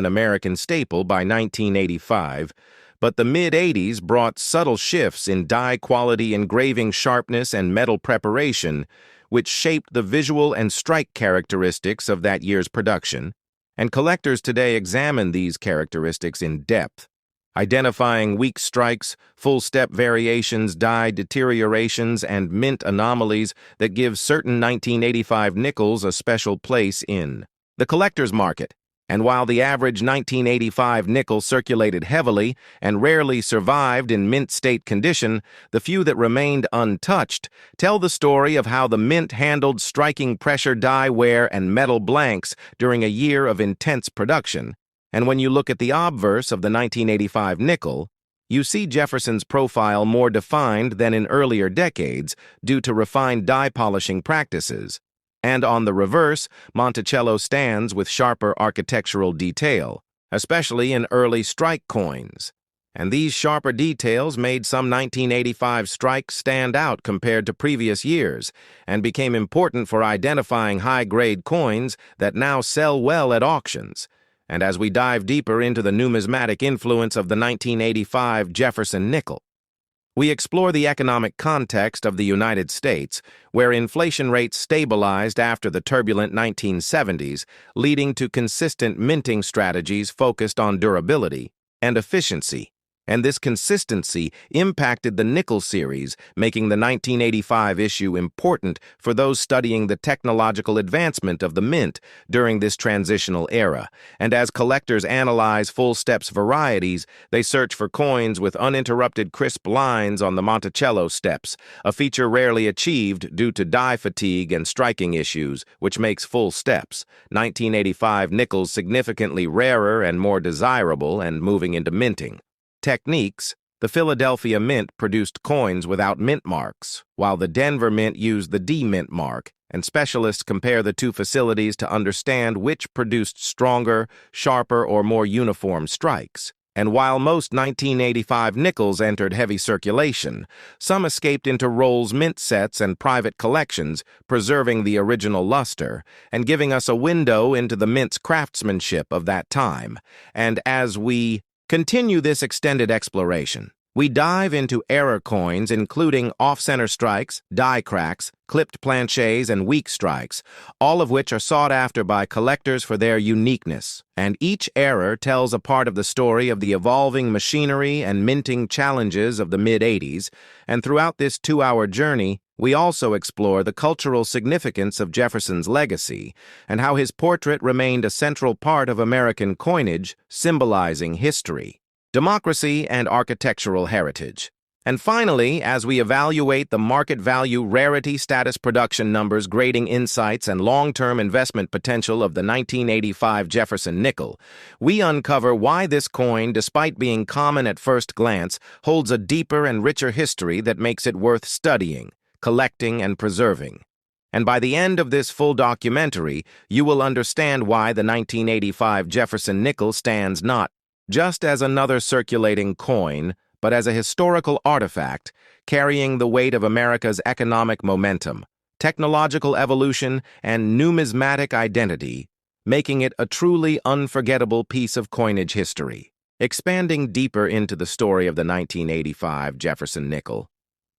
American staple by 1985, but the mid-80s brought subtle shifts in die quality, engraving sharpness, and metal preparation, which shaped the visual and strike characteristics of that year's production, and collectors today examine these characteristics in depth, identifying weak strikes, full-step variations, die deteriorations, and mint anomalies that give certain 1985 nickels a special place in the collector's market. And while the average 1985 nickel circulated heavily and rarely survived in mint state condition, the few that remained untouched tell the story of how the mint handled striking pressure die wear and metal blanks during a year of intense production. And when you look at the obverse of the 1985 nickel, you see Jefferson's profile more defined than in earlier decades due to refined die polishing practices. And on the reverse, Monticello stands with sharper architectural detail, especially in early strike coins. And these sharper details made some 1985 strikes stand out compared to previous years and became important for identifying high-grade coins that now sell well at auctions. And as we dive deeper into the numismatic influence of the 1985 Jefferson nickel, we explore the economic context of the United States, where inflation rates stabilized after the turbulent 1970s, leading to consistent minting strategies focused on durability and efficiency. And this consistency impacted the nickel series, making the 1985 issue important for those studying the technological advancement of the mint during this transitional era. And as collectors analyze full steps varieties, they search for coins with uninterrupted crisp lines on the Monticello steps, a feature rarely achieved due to die fatigue and striking issues, which makes full steps 1985 nickels significantly rarer and more desirable and moving into minting. Techniques: the Philadelphia Mint produced coins without mint marks, while the Denver Mint used the D-mint mark, and specialists compare the two facilities to understand which produced stronger, sharper, or more uniform strikes. And while most 1985 nickels entered heavy circulation, some escaped into Rolls mint sets and private collections, preserving the original luster and giving us a window into the mint's craftsmanship of that time. And as we continue this extended exploration, we dive into error coins including off-center strikes, die cracks, clipped planchets, and weak strikes, all of which are sought after by collectors for their uniqueness. And each error tells a part of the story of the evolving machinery and minting challenges of the mid-'80s, and throughout this 2-hour journey, we also explore the cultural significance of Jefferson's legacy and how his portrait remained a central part of American coinage, symbolizing history, democracy, and architectural heritage. And finally, as we evaluate the market value, rarity, status, production numbers, grading insights, and long-term investment potential of the 1985 Jefferson nickel, we uncover why this coin, despite being common at first glance, holds a deeper and richer history that makes it worth studying, collecting, and preserving. And by the end of this full documentary, you will understand why the 1985 Jefferson nickel stands not just as another circulating coin, but as a historical artifact carrying the weight of America's economic momentum, technological evolution, and numismatic identity, making it a truly unforgettable piece of coinage history. Expanding deeper into the story of the 1985 Jefferson nickel,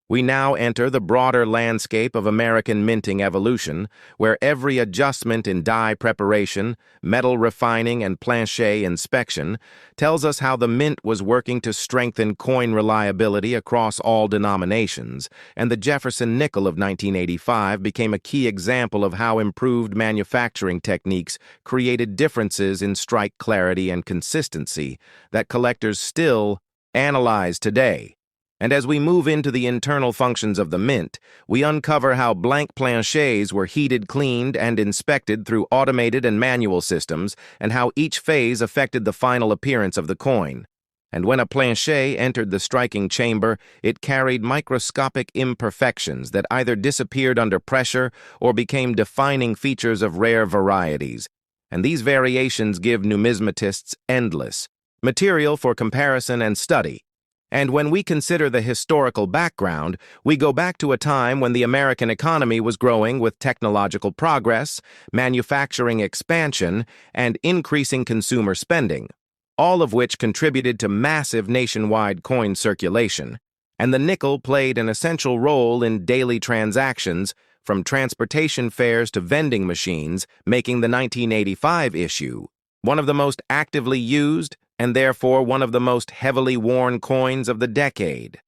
we now enter the broader landscape of American minting evolution, where every adjustment in die preparation, metal refining, and planchet inspection tells us how the mint was working to strengthen coin reliability across all denominations, and the Jefferson nickel of 1985 became a key example of how improved manufacturing techniques created differences in strike clarity and consistency that collectors still analyze today. And as we move into the internal functions of the mint, we uncover how blank planchets were heated, cleaned, and inspected through automated and manual systems, and how each phase affected the final appearance of the coin. And when a planchet entered the striking chamber, it carried microscopic imperfections that either disappeared under pressure or became defining features of rare varieties. And these variations give numismatists endless material for comparison and study. And when we consider the historical background, we go back to a time when the American economy was growing with technological progress, manufacturing expansion, and increasing consumer spending, all of which contributed to massive nationwide coin circulation. And the nickel played an essential role in daily transactions, from transportation fares to vending machines, making the 1985 issue one of the most actively used and therefore one of the most heavily worn coins of the decade.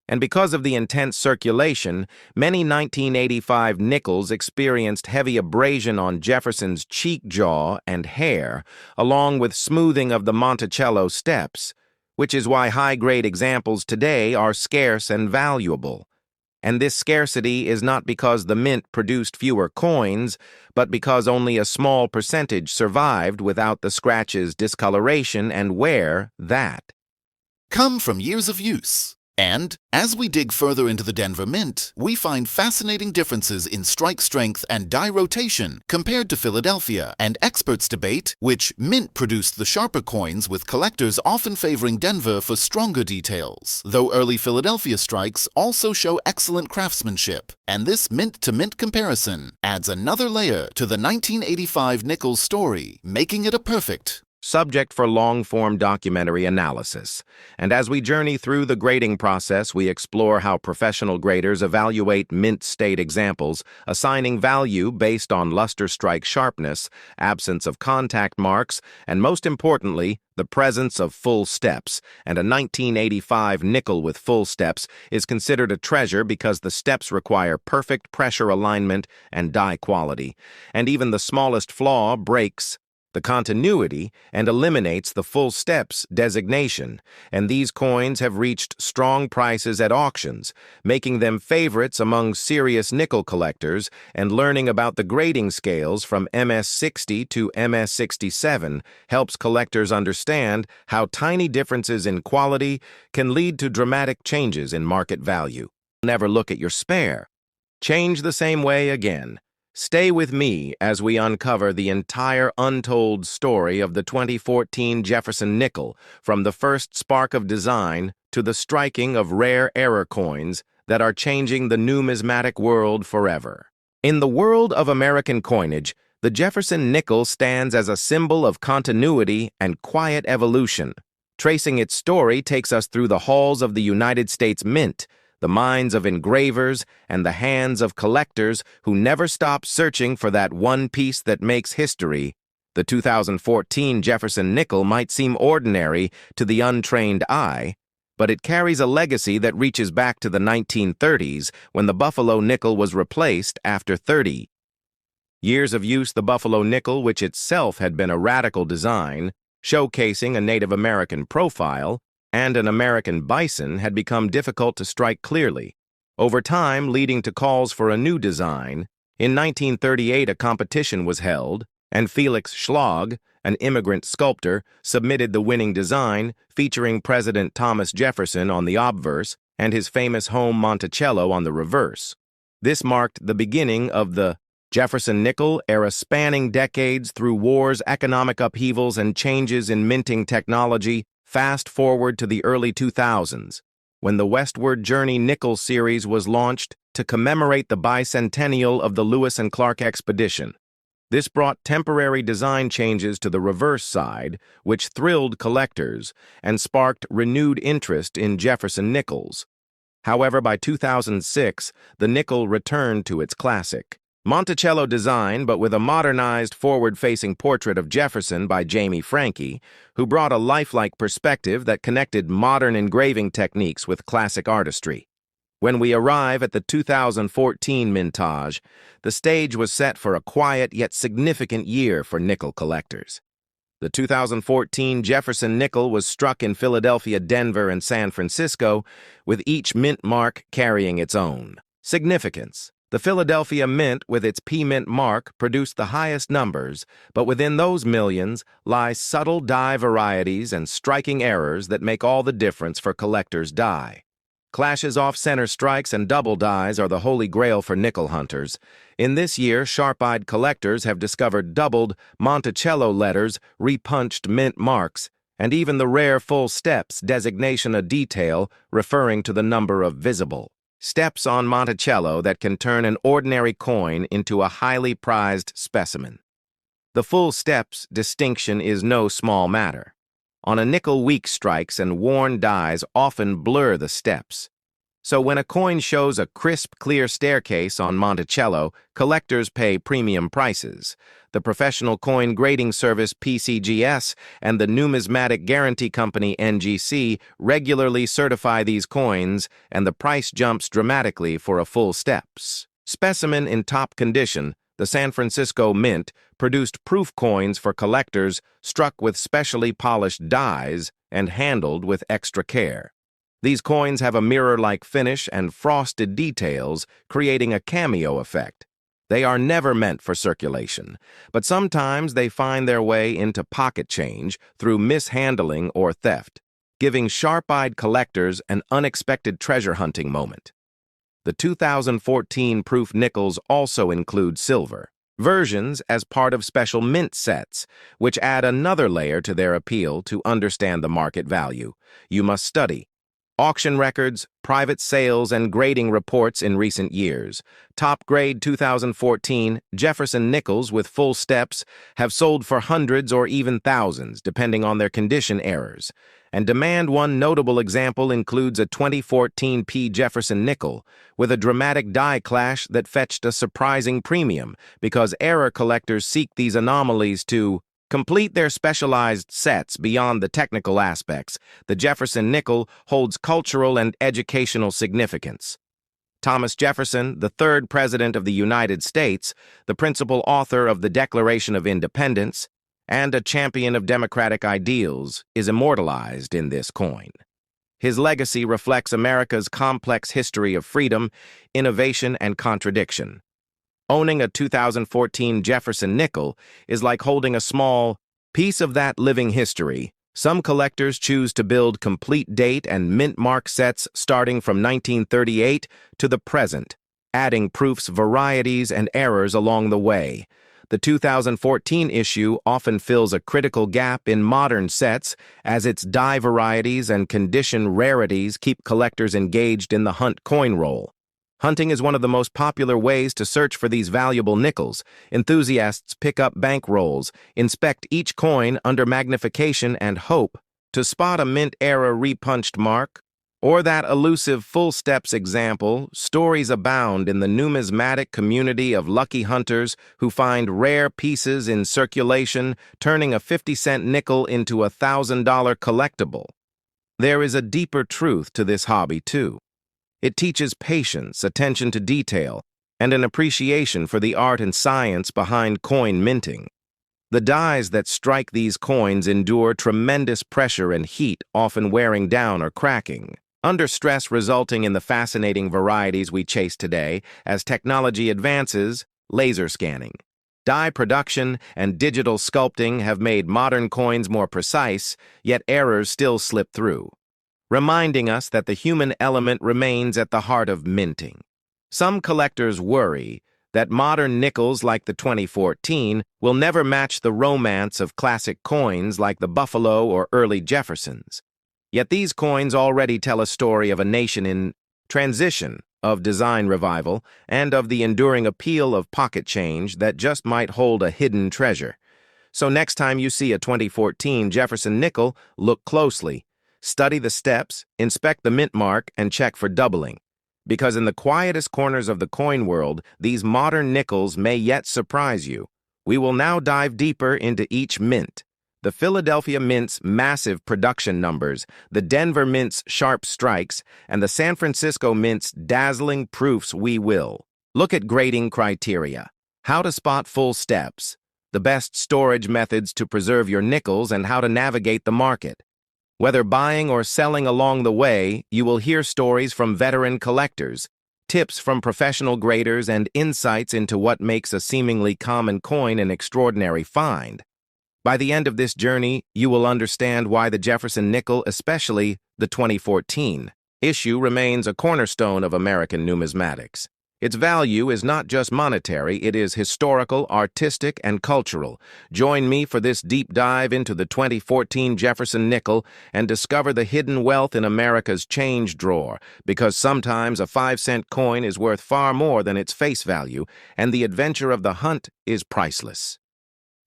And because of the intense circulation, many 1985 nickels experienced heavy abrasion on Jefferson's cheek jaw and hair, along with smoothing of the Monticello steps, which is why high-grade examples today are scarce and valuable. And this scarcity is not because the mint produced fewer coins, but because only a small percentage survived without the scratches, discoloration, and wear that come from years of use. And as we dig further into the Denver Mint, we find fascinating differences in strike strength and die rotation compared to Philadelphia, and experts debate which mint produced the sharper coins, with collectors often favoring Denver for stronger details, though early Philadelphia strikes also show excellent craftsmanship. And this mint-to-mint comparison adds another layer to the 1985 nickel story, making it a perfect subject for long-form documentary analysis. And as we journey through the grading process, we explore how professional graders evaluate mint state examples, assigning value based on luster strike sharpness, absence of contact marks, and most importantly, the presence of full steps. And a 1985 nickel with full steps is considered a treasure because the steps require perfect pressure alignment and die quality. And even the smallest flaw breaks the continuity and eliminates the full steps designation, and these coins have reached strong prices at auctions, making them favorites among serious nickel collectors. And learning about the grading scales from MS-60 to MS-67 helps collectors understand how tiny differences in quality can lead to dramatic changes in market value. Never look at your spare. Change the same way again. Stay with me as we uncover the entire untold story of the 2014 Jefferson nickel, from the first spark of design to the striking of rare error coins that are changing the numismatic world forever. In the world of American coinage, the Jefferson nickel stands as a symbol of continuity and quiet evolution. Tracing its story takes us through the halls of the United States Mint, the minds of engravers, and the hands of collectors who never stop searching for that one piece that makes history. The 2014 Jefferson nickel might seem ordinary to the untrained eye, but it carries a legacy that reaches back to the 1930s, when the Buffalo nickel was replaced after 30 years of use. The Buffalo nickel, which itself had been a radical design, showcasing a Native American profile, and an American bison, had become difficult to strike clearly, over time leading to calls for a new design. In 1938, a competition was held, and Felix Schlag, an immigrant sculptor, submitted the winning design, featuring President Thomas Jefferson on the obverse and his famous home Monticello on the reverse. This marked the beginning of the Jefferson nickel era, spanning decades through wars, economic upheavals, and changes in minting technology. Fast forward to the early 2000s, when the Westward Journey Nickel series was launched to commemorate the bicentennial of the Lewis and Clark expedition. This brought temporary design changes to the reverse side, which thrilled collectors and sparked renewed interest in Jefferson nickels. However, by 2006, the nickel returned to its classic Monticello design, but with a modernized forward-facing portrait of Jefferson by Jamie Franke, who brought a lifelike perspective that connected modern engraving techniques with classic artistry. When we arrive at the 2014 mintage, the stage was set for a quiet yet significant year for nickel collectors. The 2014 Jefferson nickel was struck in Philadelphia, Denver, and San Francisco, with each mint mark carrying its own significance. The Philadelphia Mint, with its P-Mint mark, produced the highest numbers, but within those millions lie subtle die varieties and striking errors that make all the difference for collectors' die. Clashes off-center strikes and double dies are the holy grail for nickel hunters. In this year, sharp-eyed collectors have discovered doubled Monticello letters, repunched mint marks, and even the rare full steps designation, a detail referring to the number of visible steps on Monticello that can turn an ordinary coin into a highly prized specimen. The full steps distinction is no small matter. On a nickel, weak strikes and worn dies often blur the steps, So when a coin shows a crisp, clear staircase on Monticello, collectors pay premium prices. The professional coin grading service PCGS and the numismatic guarantee company NGC regularly certify these coins, and the price jumps dramatically for a full steps. Specimen in top condition, the San Francisco Mint produced proof coins for collectors struck with specially polished dies and handled with extra care. These coins have a mirror-like finish and frosted details, creating a cameo effect. They are never meant for circulation, but sometimes they find their way into pocket change through mishandling or theft, giving sharp-eyed collectors an unexpected treasure hunting moment. The 2014 proof nickels also include silver versions as part of special mint sets, which add another layer to their appeal. To understand the market value, you must study auction records, private sales, and grading reports in recent years. Top grade 2014 Jefferson nickels with full steps have sold for hundreds or even thousands, depending on their condition errors. And demand. One notable example includes a 2014 P. Jefferson nickel with a dramatic die clash that fetched a surprising premium because error collectors seek these anomalies to complete their specialized sets. Beyond the technical aspects, the Jefferson nickel holds cultural and educational significance. Thomas Jefferson, the third President of the United States, the principal author of the Declaration of Independence, and a champion of democratic ideals, is immortalized in this coin. His legacy reflects America's complex history of freedom, innovation, and contradiction. Owning a 2014 Jefferson nickel is like holding a small piece of that living history. Some collectors choose to build complete date and mint mark sets starting from 1938 to the present, adding proofs, varieties, and errors along the way. The 2014 issue often fills a critical gap in modern sets as its die varieties and condition rarities keep collectors engaged in the hunt coin roll. Hunting is one of the most popular ways to search for these valuable nickels. Enthusiasts pick up bank rolls, inspect each coin under magnification, and hope to spot a mint-era repunched mark, or that elusive full steps example. Stories abound in the numismatic community of lucky hunters who find rare pieces in circulation, turning a 50-cent nickel into a $1,000 collectible. There is a deeper truth to this hobby, too. It teaches patience, attention to detail, and an appreciation for the art and science behind coin minting. The dies that strike these coins endure tremendous pressure and heat, often wearing down or cracking, under stress, resulting in the fascinating varieties we chase today. As technology advances, laser scanning, die production, and digital sculpting have made modern coins more precise, yet errors still slip through, reminding us that the human element remains at the heart of minting. Some collectors worry that modern nickels like the 2014 will never match the romance of classic coins like the Buffalo or early Jeffersons. Yet these coins already tell a story of a nation in transition, of design revival, and of the enduring appeal of pocket change that just might hold a hidden treasure. So next time you see a 2014 Jefferson nickel, look closely. Study the steps, inspect the mint mark, and check for doubling. Because in the quietest corners of the coin world, these modern nickels may yet surprise you. We will now dive deeper into each mint. The Philadelphia Mint's massive production numbers, the Denver Mint's sharp strikes, and the San Francisco Mint's dazzling proofs. We will look at grading criteria, how to spot full steps, the best storage methods to preserve your nickels, and how to navigate the market. Whether buying or selling along the way, you will hear stories from veteran collectors, tips from professional graders, and insights into what makes a seemingly common coin an extraordinary find. By the end of this journey, you will understand why the Jefferson nickel, especially the 2014 issue, remains a cornerstone of American numismatics. Its value is not just monetary, it is historical, artistic, and cultural. Join me for this deep dive into the 2014 Jefferson nickel and discover the hidden wealth in America's change drawer, because sometimes a 5-cent coin is worth far more than its face value, and the adventure of the hunt is priceless.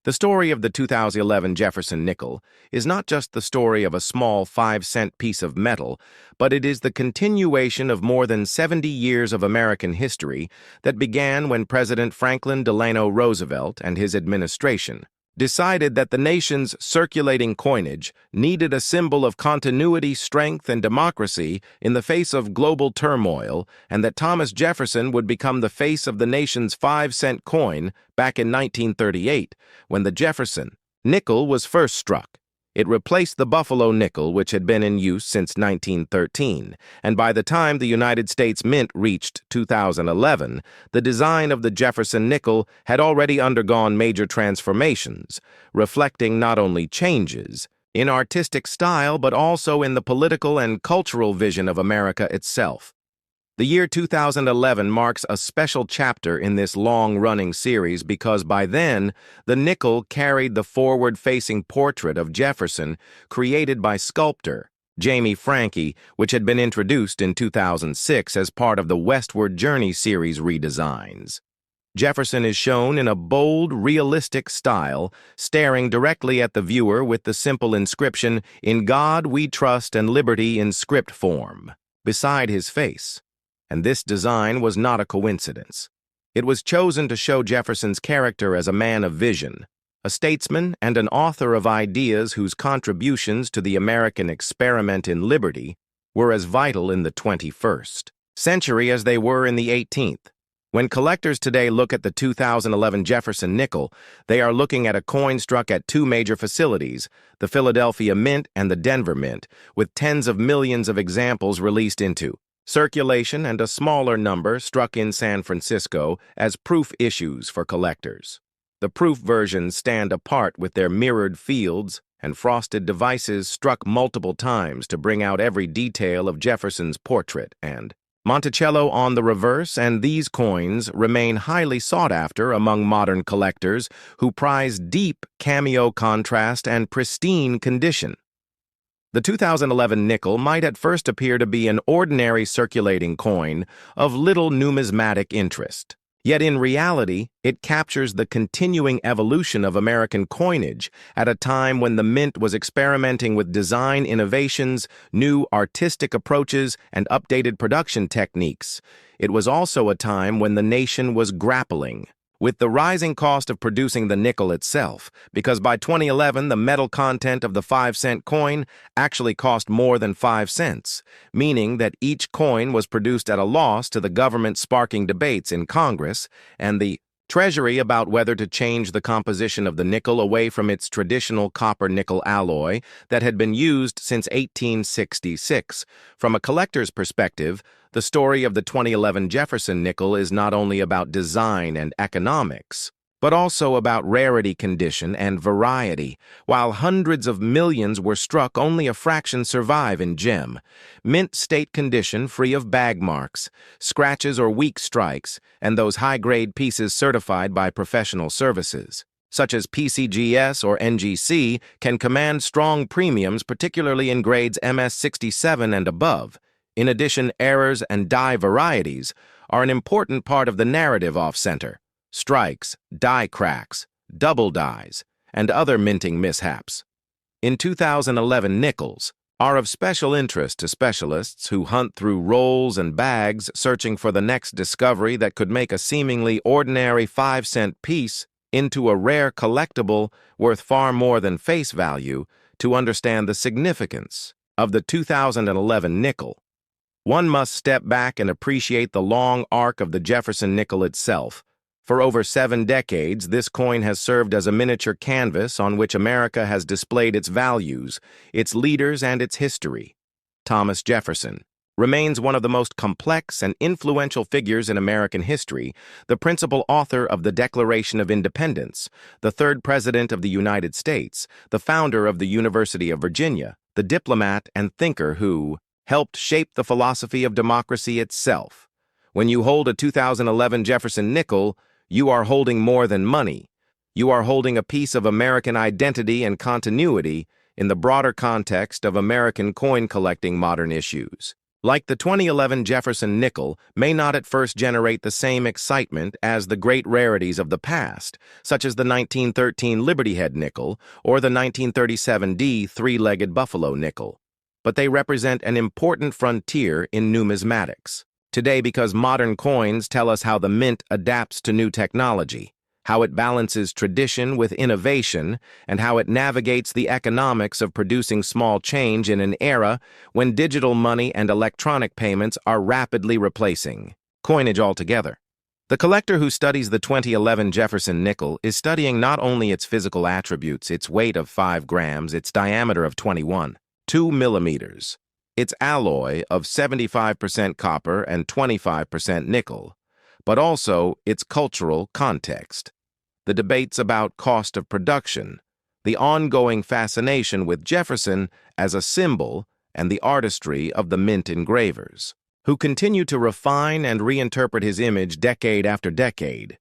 The story of the 2011 Jefferson nickel is not just the story of a small 5-cent piece of metal, but it is the continuation of more than 70 years of American history that began when President Franklin Delano Roosevelt and his administration decided that the nation's circulating coinage needed a symbol of continuity, strength, and democracy in the face of global turmoil, and that Thomas Jefferson would become the face of the nation's 5-cent coin back in 1938, when the Jefferson nickel was first struck. It replaced the Buffalo nickel, which had been in use since 1913, and by the time the United States Mint reached 2011, the design of the Jefferson nickel had already undergone major transformations, reflecting not only changes in artistic style but also in the political and cultural vision of America itself. The year 2011 marks a special chapter in this long-running series because by then, the nickel carried the forward-facing portrait of Jefferson created by sculptor Jamie Franke, which had been introduced in 2006 as part of the Westward Journey series redesigns. Jefferson is shown in a bold, realistic style, staring directly at the viewer with the simple inscription, "In God We Trust and Liberty" in script form, beside his face. And this design was not a coincidence. It was chosen to show Jefferson's character as a man of vision, a statesman and an author of ideas whose contributions to the American experiment in liberty were as vital in the 21st century as they were in the 18th. When collectors today look at the 2011 Jefferson nickel, they are looking at a coin struck at two major facilities, the Philadelphia Mint and the Denver Mint, with tens of millions of examples released into circulation and a smaller number struck in San Francisco as proof issues for collectors. The proof versions stand apart with their mirrored fields and frosted devices struck multiple times to bring out every detail of Jefferson's portrait and Monticello on the reverse, and these coins remain highly sought after among modern collectors who prize deep cameo contrast and pristine condition. The 2011 nickel might at first appear to be an ordinary circulating coin of little numismatic interest. Yet in reality, it captures the continuing evolution of American coinage at a time when the Mint was experimenting with design innovations, new artistic approaches, and updated production techniques. It was also a time when the nation was grappling with the rising cost of producing the nickel itself, because by 2011, the metal content of the 5-cent coin actually cost more than 5 cents, meaning that each coin was produced at a loss to the government, sparking debates in Congress and the Treasury about whether to change the composition of the nickel away from its traditional copper-nickel alloy that had been used since 1866. From a collector's perspective, the story of the 2011 Jefferson nickel is not only about design and economics, but also about rarity, condition, and variety. While hundreds of millions were struck, only a fraction survive in gem, mint state condition free of bag marks, scratches or weak strikes, and those high-grade pieces certified by professional services, such as PCGS or NGC, can command strong premiums, particularly in grades MS67 and above. In addition, errors and die varieties are an important part of the narrative off-center. Strikes, die cracks, double dies, and other minting mishaps in 2011 nickels are of special interest to specialists who hunt through rolls and bags searching for the next discovery that could make a seemingly ordinary 5-cent piece into a rare collectible worth far more than face value. To understand the significance of the 2011 nickel, one must step back and appreciate the long arc of the Jefferson nickel itself. For over 7 decades, this coin has served as a miniature canvas on which America has displayed its values, its leaders, and its history. Thomas Jefferson remains one of the most complex and influential figures in American history, the principal author of the Declaration of Independence, the third President of the United States, the founder of the University of Virginia, the diplomat and thinker who helped shape the philosophy of democracy itself. When you hold a 2011 Jefferson nickel, you are holding more than money. You are holding a piece of American identity and continuity in the broader context of American coin collecting modern issues. Like the 2011 Jefferson nickel, may not at first generate the same excitement as the great rarities of the past, such as the 1913 Liberty Head nickel or the 1937 D three-legged buffalo nickel. But they represent an important frontier in numismatics. Today, because modern coins tell us how the mint adapts to new technology, how it balances tradition with innovation, and how it navigates the economics of producing small change in an era when digital money and electronic payments are rapidly replacing coinage altogether. The collector who studies the 2011 Jefferson nickel is studying not only its physical attributes, its weight of 5 grams, its diameter of 21.2 millimeters, its alloy of 75% copper and 25% nickel, but also its cultural context. The debates about cost of production, the ongoing fascination with Jefferson as a symbol, and the artistry of the mint engravers, who continue to refine and reinterpret his image decade after decade.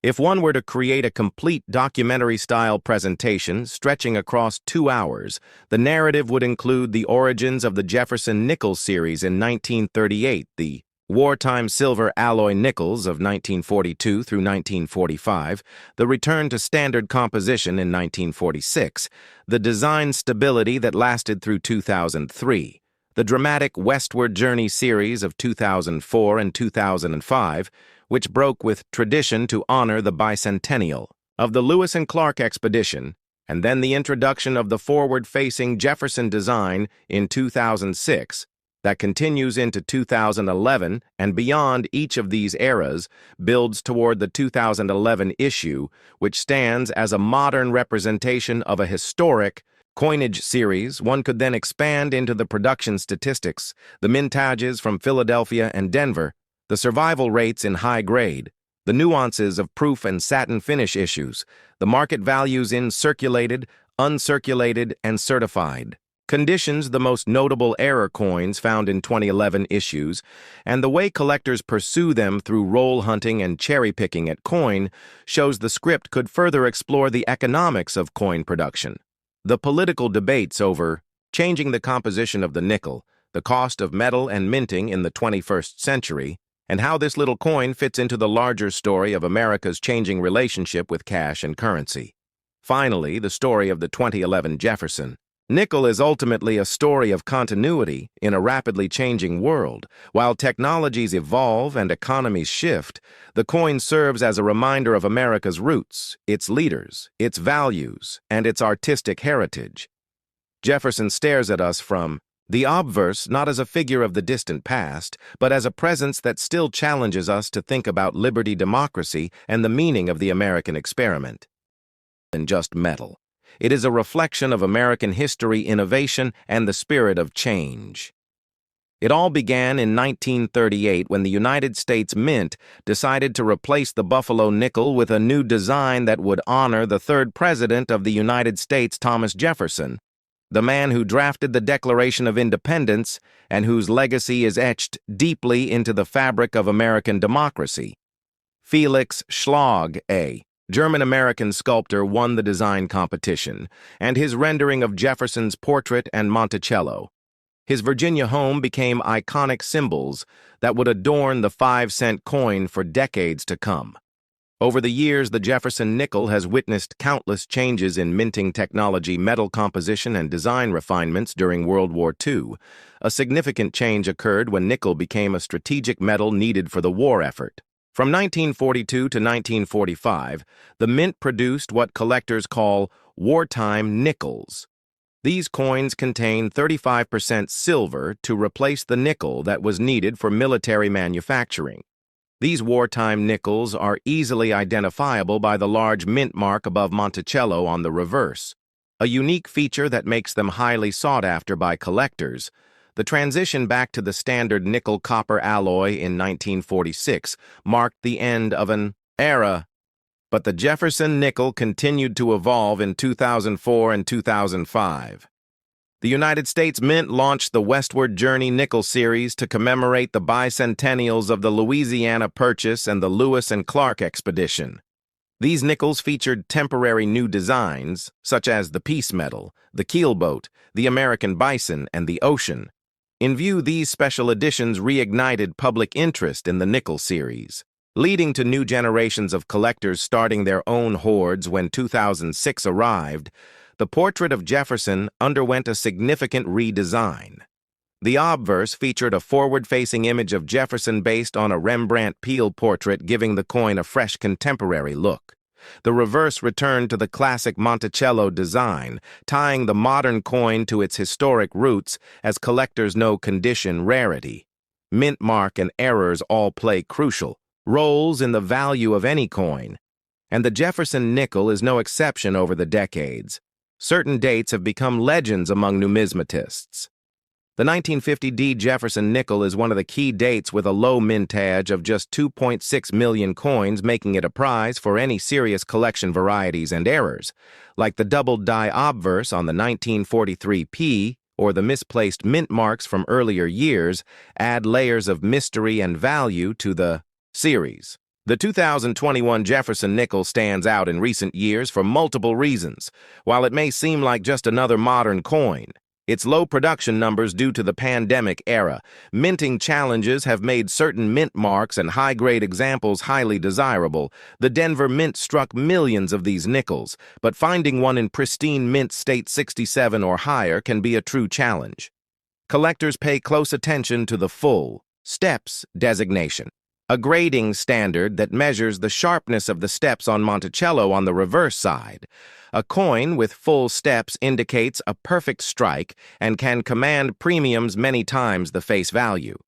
If one were to create a complete documentary-style presentation stretching across 2 hours, the narrative would include the origins of the Jefferson Nickel series in 1938, the wartime silver alloy nickels of 1942 through 1945, the return to standard composition in 1946, the design stability that lasted through 2003, the dramatic Westward Journey series of 2004 and 2005, which broke with tradition to honor the bicentennial of the Lewis and Clark expedition, and then the introduction of the forward-facing Jefferson design in 2006, that continues into 2011 and beyond. Each of these eras builds toward the 2011 issue, which stands as a modern representation of a historic coinage series. One could then expand into the production statistics, the mintages from Philadelphia and Denver, the survival rates in high grade, the nuances of proof and satin finish issues, the market values in circulated, uncirculated, and certified conditions, the most notable error coins found in 2011 issues, and the way collectors pursue them through roll hunting and cherry-picking at coin shows the script could further explore the economics of coin production. The political debates over changing the composition of the nickel, the cost of metal and minting in the 21st century, and how this little coin fits into the larger story of America's changing relationship with cash and currency. Finally, the story of the 2011 Jefferson nickel is ultimately a story of continuity in a rapidly changing world. While technologies evolve and economies shift, the coin serves as a reminder of America's roots, its leaders, its values, and its artistic heritage. Jefferson stares at us from the obverse, not as a figure of the distant past, but as a presence that still challenges us to think about liberty, democracy, and the meaning of the American experiment. Than just metal. It is a reflection of American history, innovation, and the spirit of change. It all began in 1938 when the United States Mint decided to replace the Buffalo nickel with a new design that would honor the third president of the United States, Thomas Jefferson, the man who drafted the Declaration of Independence and whose legacy is etched deeply into the fabric of American democracy. Felix Schlag, a German-American sculptor, won the design competition, and his rendering of Jefferson's portrait and Monticello, his Virginia home, became iconic symbols that would adorn the 5-cent coin for decades to come. Over the years, the Jefferson nickel has witnessed countless changes in minting technology, metal composition, and design refinements during World War II. A significant change occurred when nickel became a strategic metal needed for the war effort. From 1942 to 1945, the mint produced what collectors call wartime nickels. These coins contain 35% silver to replace the nickel that was needed for military manufacturing. These wartime nickels are easily identifiable by the large mint mark above Monticello on the reverse, a unique feature that makes them highly sought after by collectors. The transition back to the standard nickel-copper alloy in 1946 marked the end of an era, but the Jefferson nickel continued to evolve in 2004 and 2005. The United States Mint launched the Westward Journey Nickel Series to commemorate the bicentennials of the Louisiana Purchase and the Lewis and Clark expedition. These nickels featured temporary new designs, such as the Peace Medal, the Keelboat, the American Bison, and the Ocean. In view, these special editions reignited public interest in the nickel series, leading to new generations of collectors starting their own hoards. When 2006 arrived, the portrait of Jefferson underwent a significant redesign. The obverse featured a forward-facing image of Jefferson based on a Rembrandt Peale portrait, giving the coin a fresh contemporary look. The reverse returned to the classic Monticello design, tying the modern coin to its historic roots. As collectors know, condition, rarity, mint mark, and errors all play crucial roles in the value of any coin, and the Jefferson nickel is no exception. Over the decades, certain dates have become legends among numismatists. The 1950 Jefferson nickel is one of the key dates, with a low mintage of just 2.6 million coins, making it a prize for any serious collection. Varieties and errors, like the doubled die obverse on the 1943 P or the misplaced mint marks from earlier years, add layers of mystery and value to the series. The 2021 Jefferson nickel stands out in recent years for multiple reasons. While it may seem like just another modern coin, its low production numbers due to the pandemic era, minting challenges have made certain mint marks and high-grade examples highly desirable. The Denver Mint struck millions of these nickels, but finding one in pristine mint state 67 or higher can be a true challenge. Collectors pay close attention to the full steps designation, a grading standard that measures the sharpness of the steps on Monticello on the reverse side. A coin with full steps indicates a perfect strike and can command premiums many times the face value.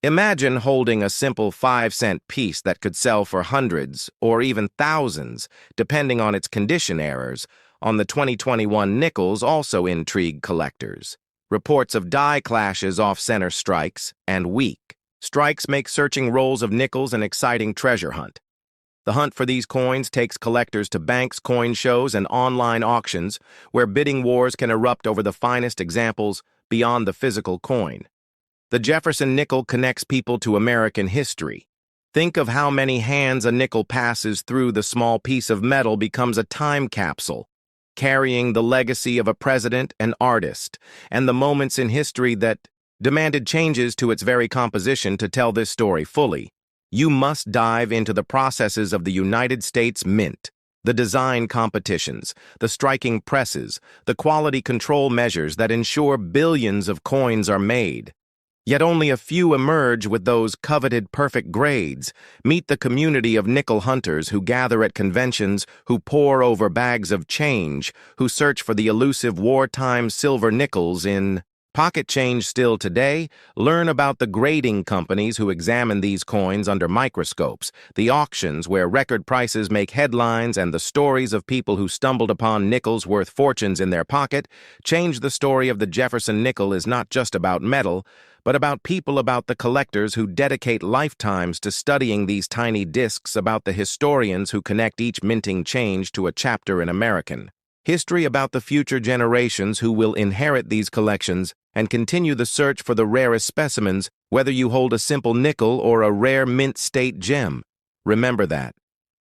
Imagine holding a simple 5-cent piece that could sell for hundreds or even thousands, depending on its condition. Errors on the 2021 nickels also intrigue collectors. Reports of die clashes, off-center strikes, and weak strikes make searching rolls of nickels an exciting treasure hunt. The hunt for these coins takes collectors to banks, coin shows, and online auctions, where bidding wars can erupt over the finest examples beyond the physical coin. The Jefferson nickel connects people to American history. Think of how many hands a nickel passes through. The small piece of metal becomes a time capsule, carrying the legacy of a president, an artist, and the moments in history that demanded changes to its very composition. To tell this story fully, you must dive into the processes of the United States Mint, the design competitions, the striking presses, the quality control measures that ensure billions of coins are made. Yet only a few emerge with those coveted perfect grades. Meet the community of nickel hunters who gather at conventions, who pore over bags of change, who search for the elusive wartime silver nickels in pocket change still today. Learn about the grading companies who examine these coins under microscopes, the auctions where record prices make headlines, and the stories of people who stumbled upon nickels worth fortunes in their pocket. Change. The story of the Jefferson nickel is not just about metal, but about people, about the collectors who dedicate lifetimes to studying these tiny discs, about the historians who connect each minting change to a chapter in American history, about the future generations who will inherit these collections and continue the search for the rarest specimens, whether you hold a simple nickel or a rare mint state gem. Remember that,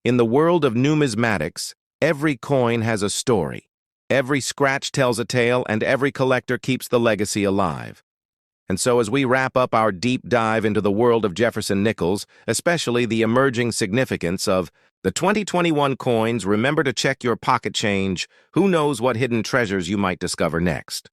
in the world of numismatics, every coin has a story, every scratch tells a tale, and every collector keeps the legacy alive. And so, as we wrap up our deep dive into the world of Jefferson nickels, especially the emerging significance of the 2021 coins, remember to check your pocket change. Who knows what hidden treasures you might discover next?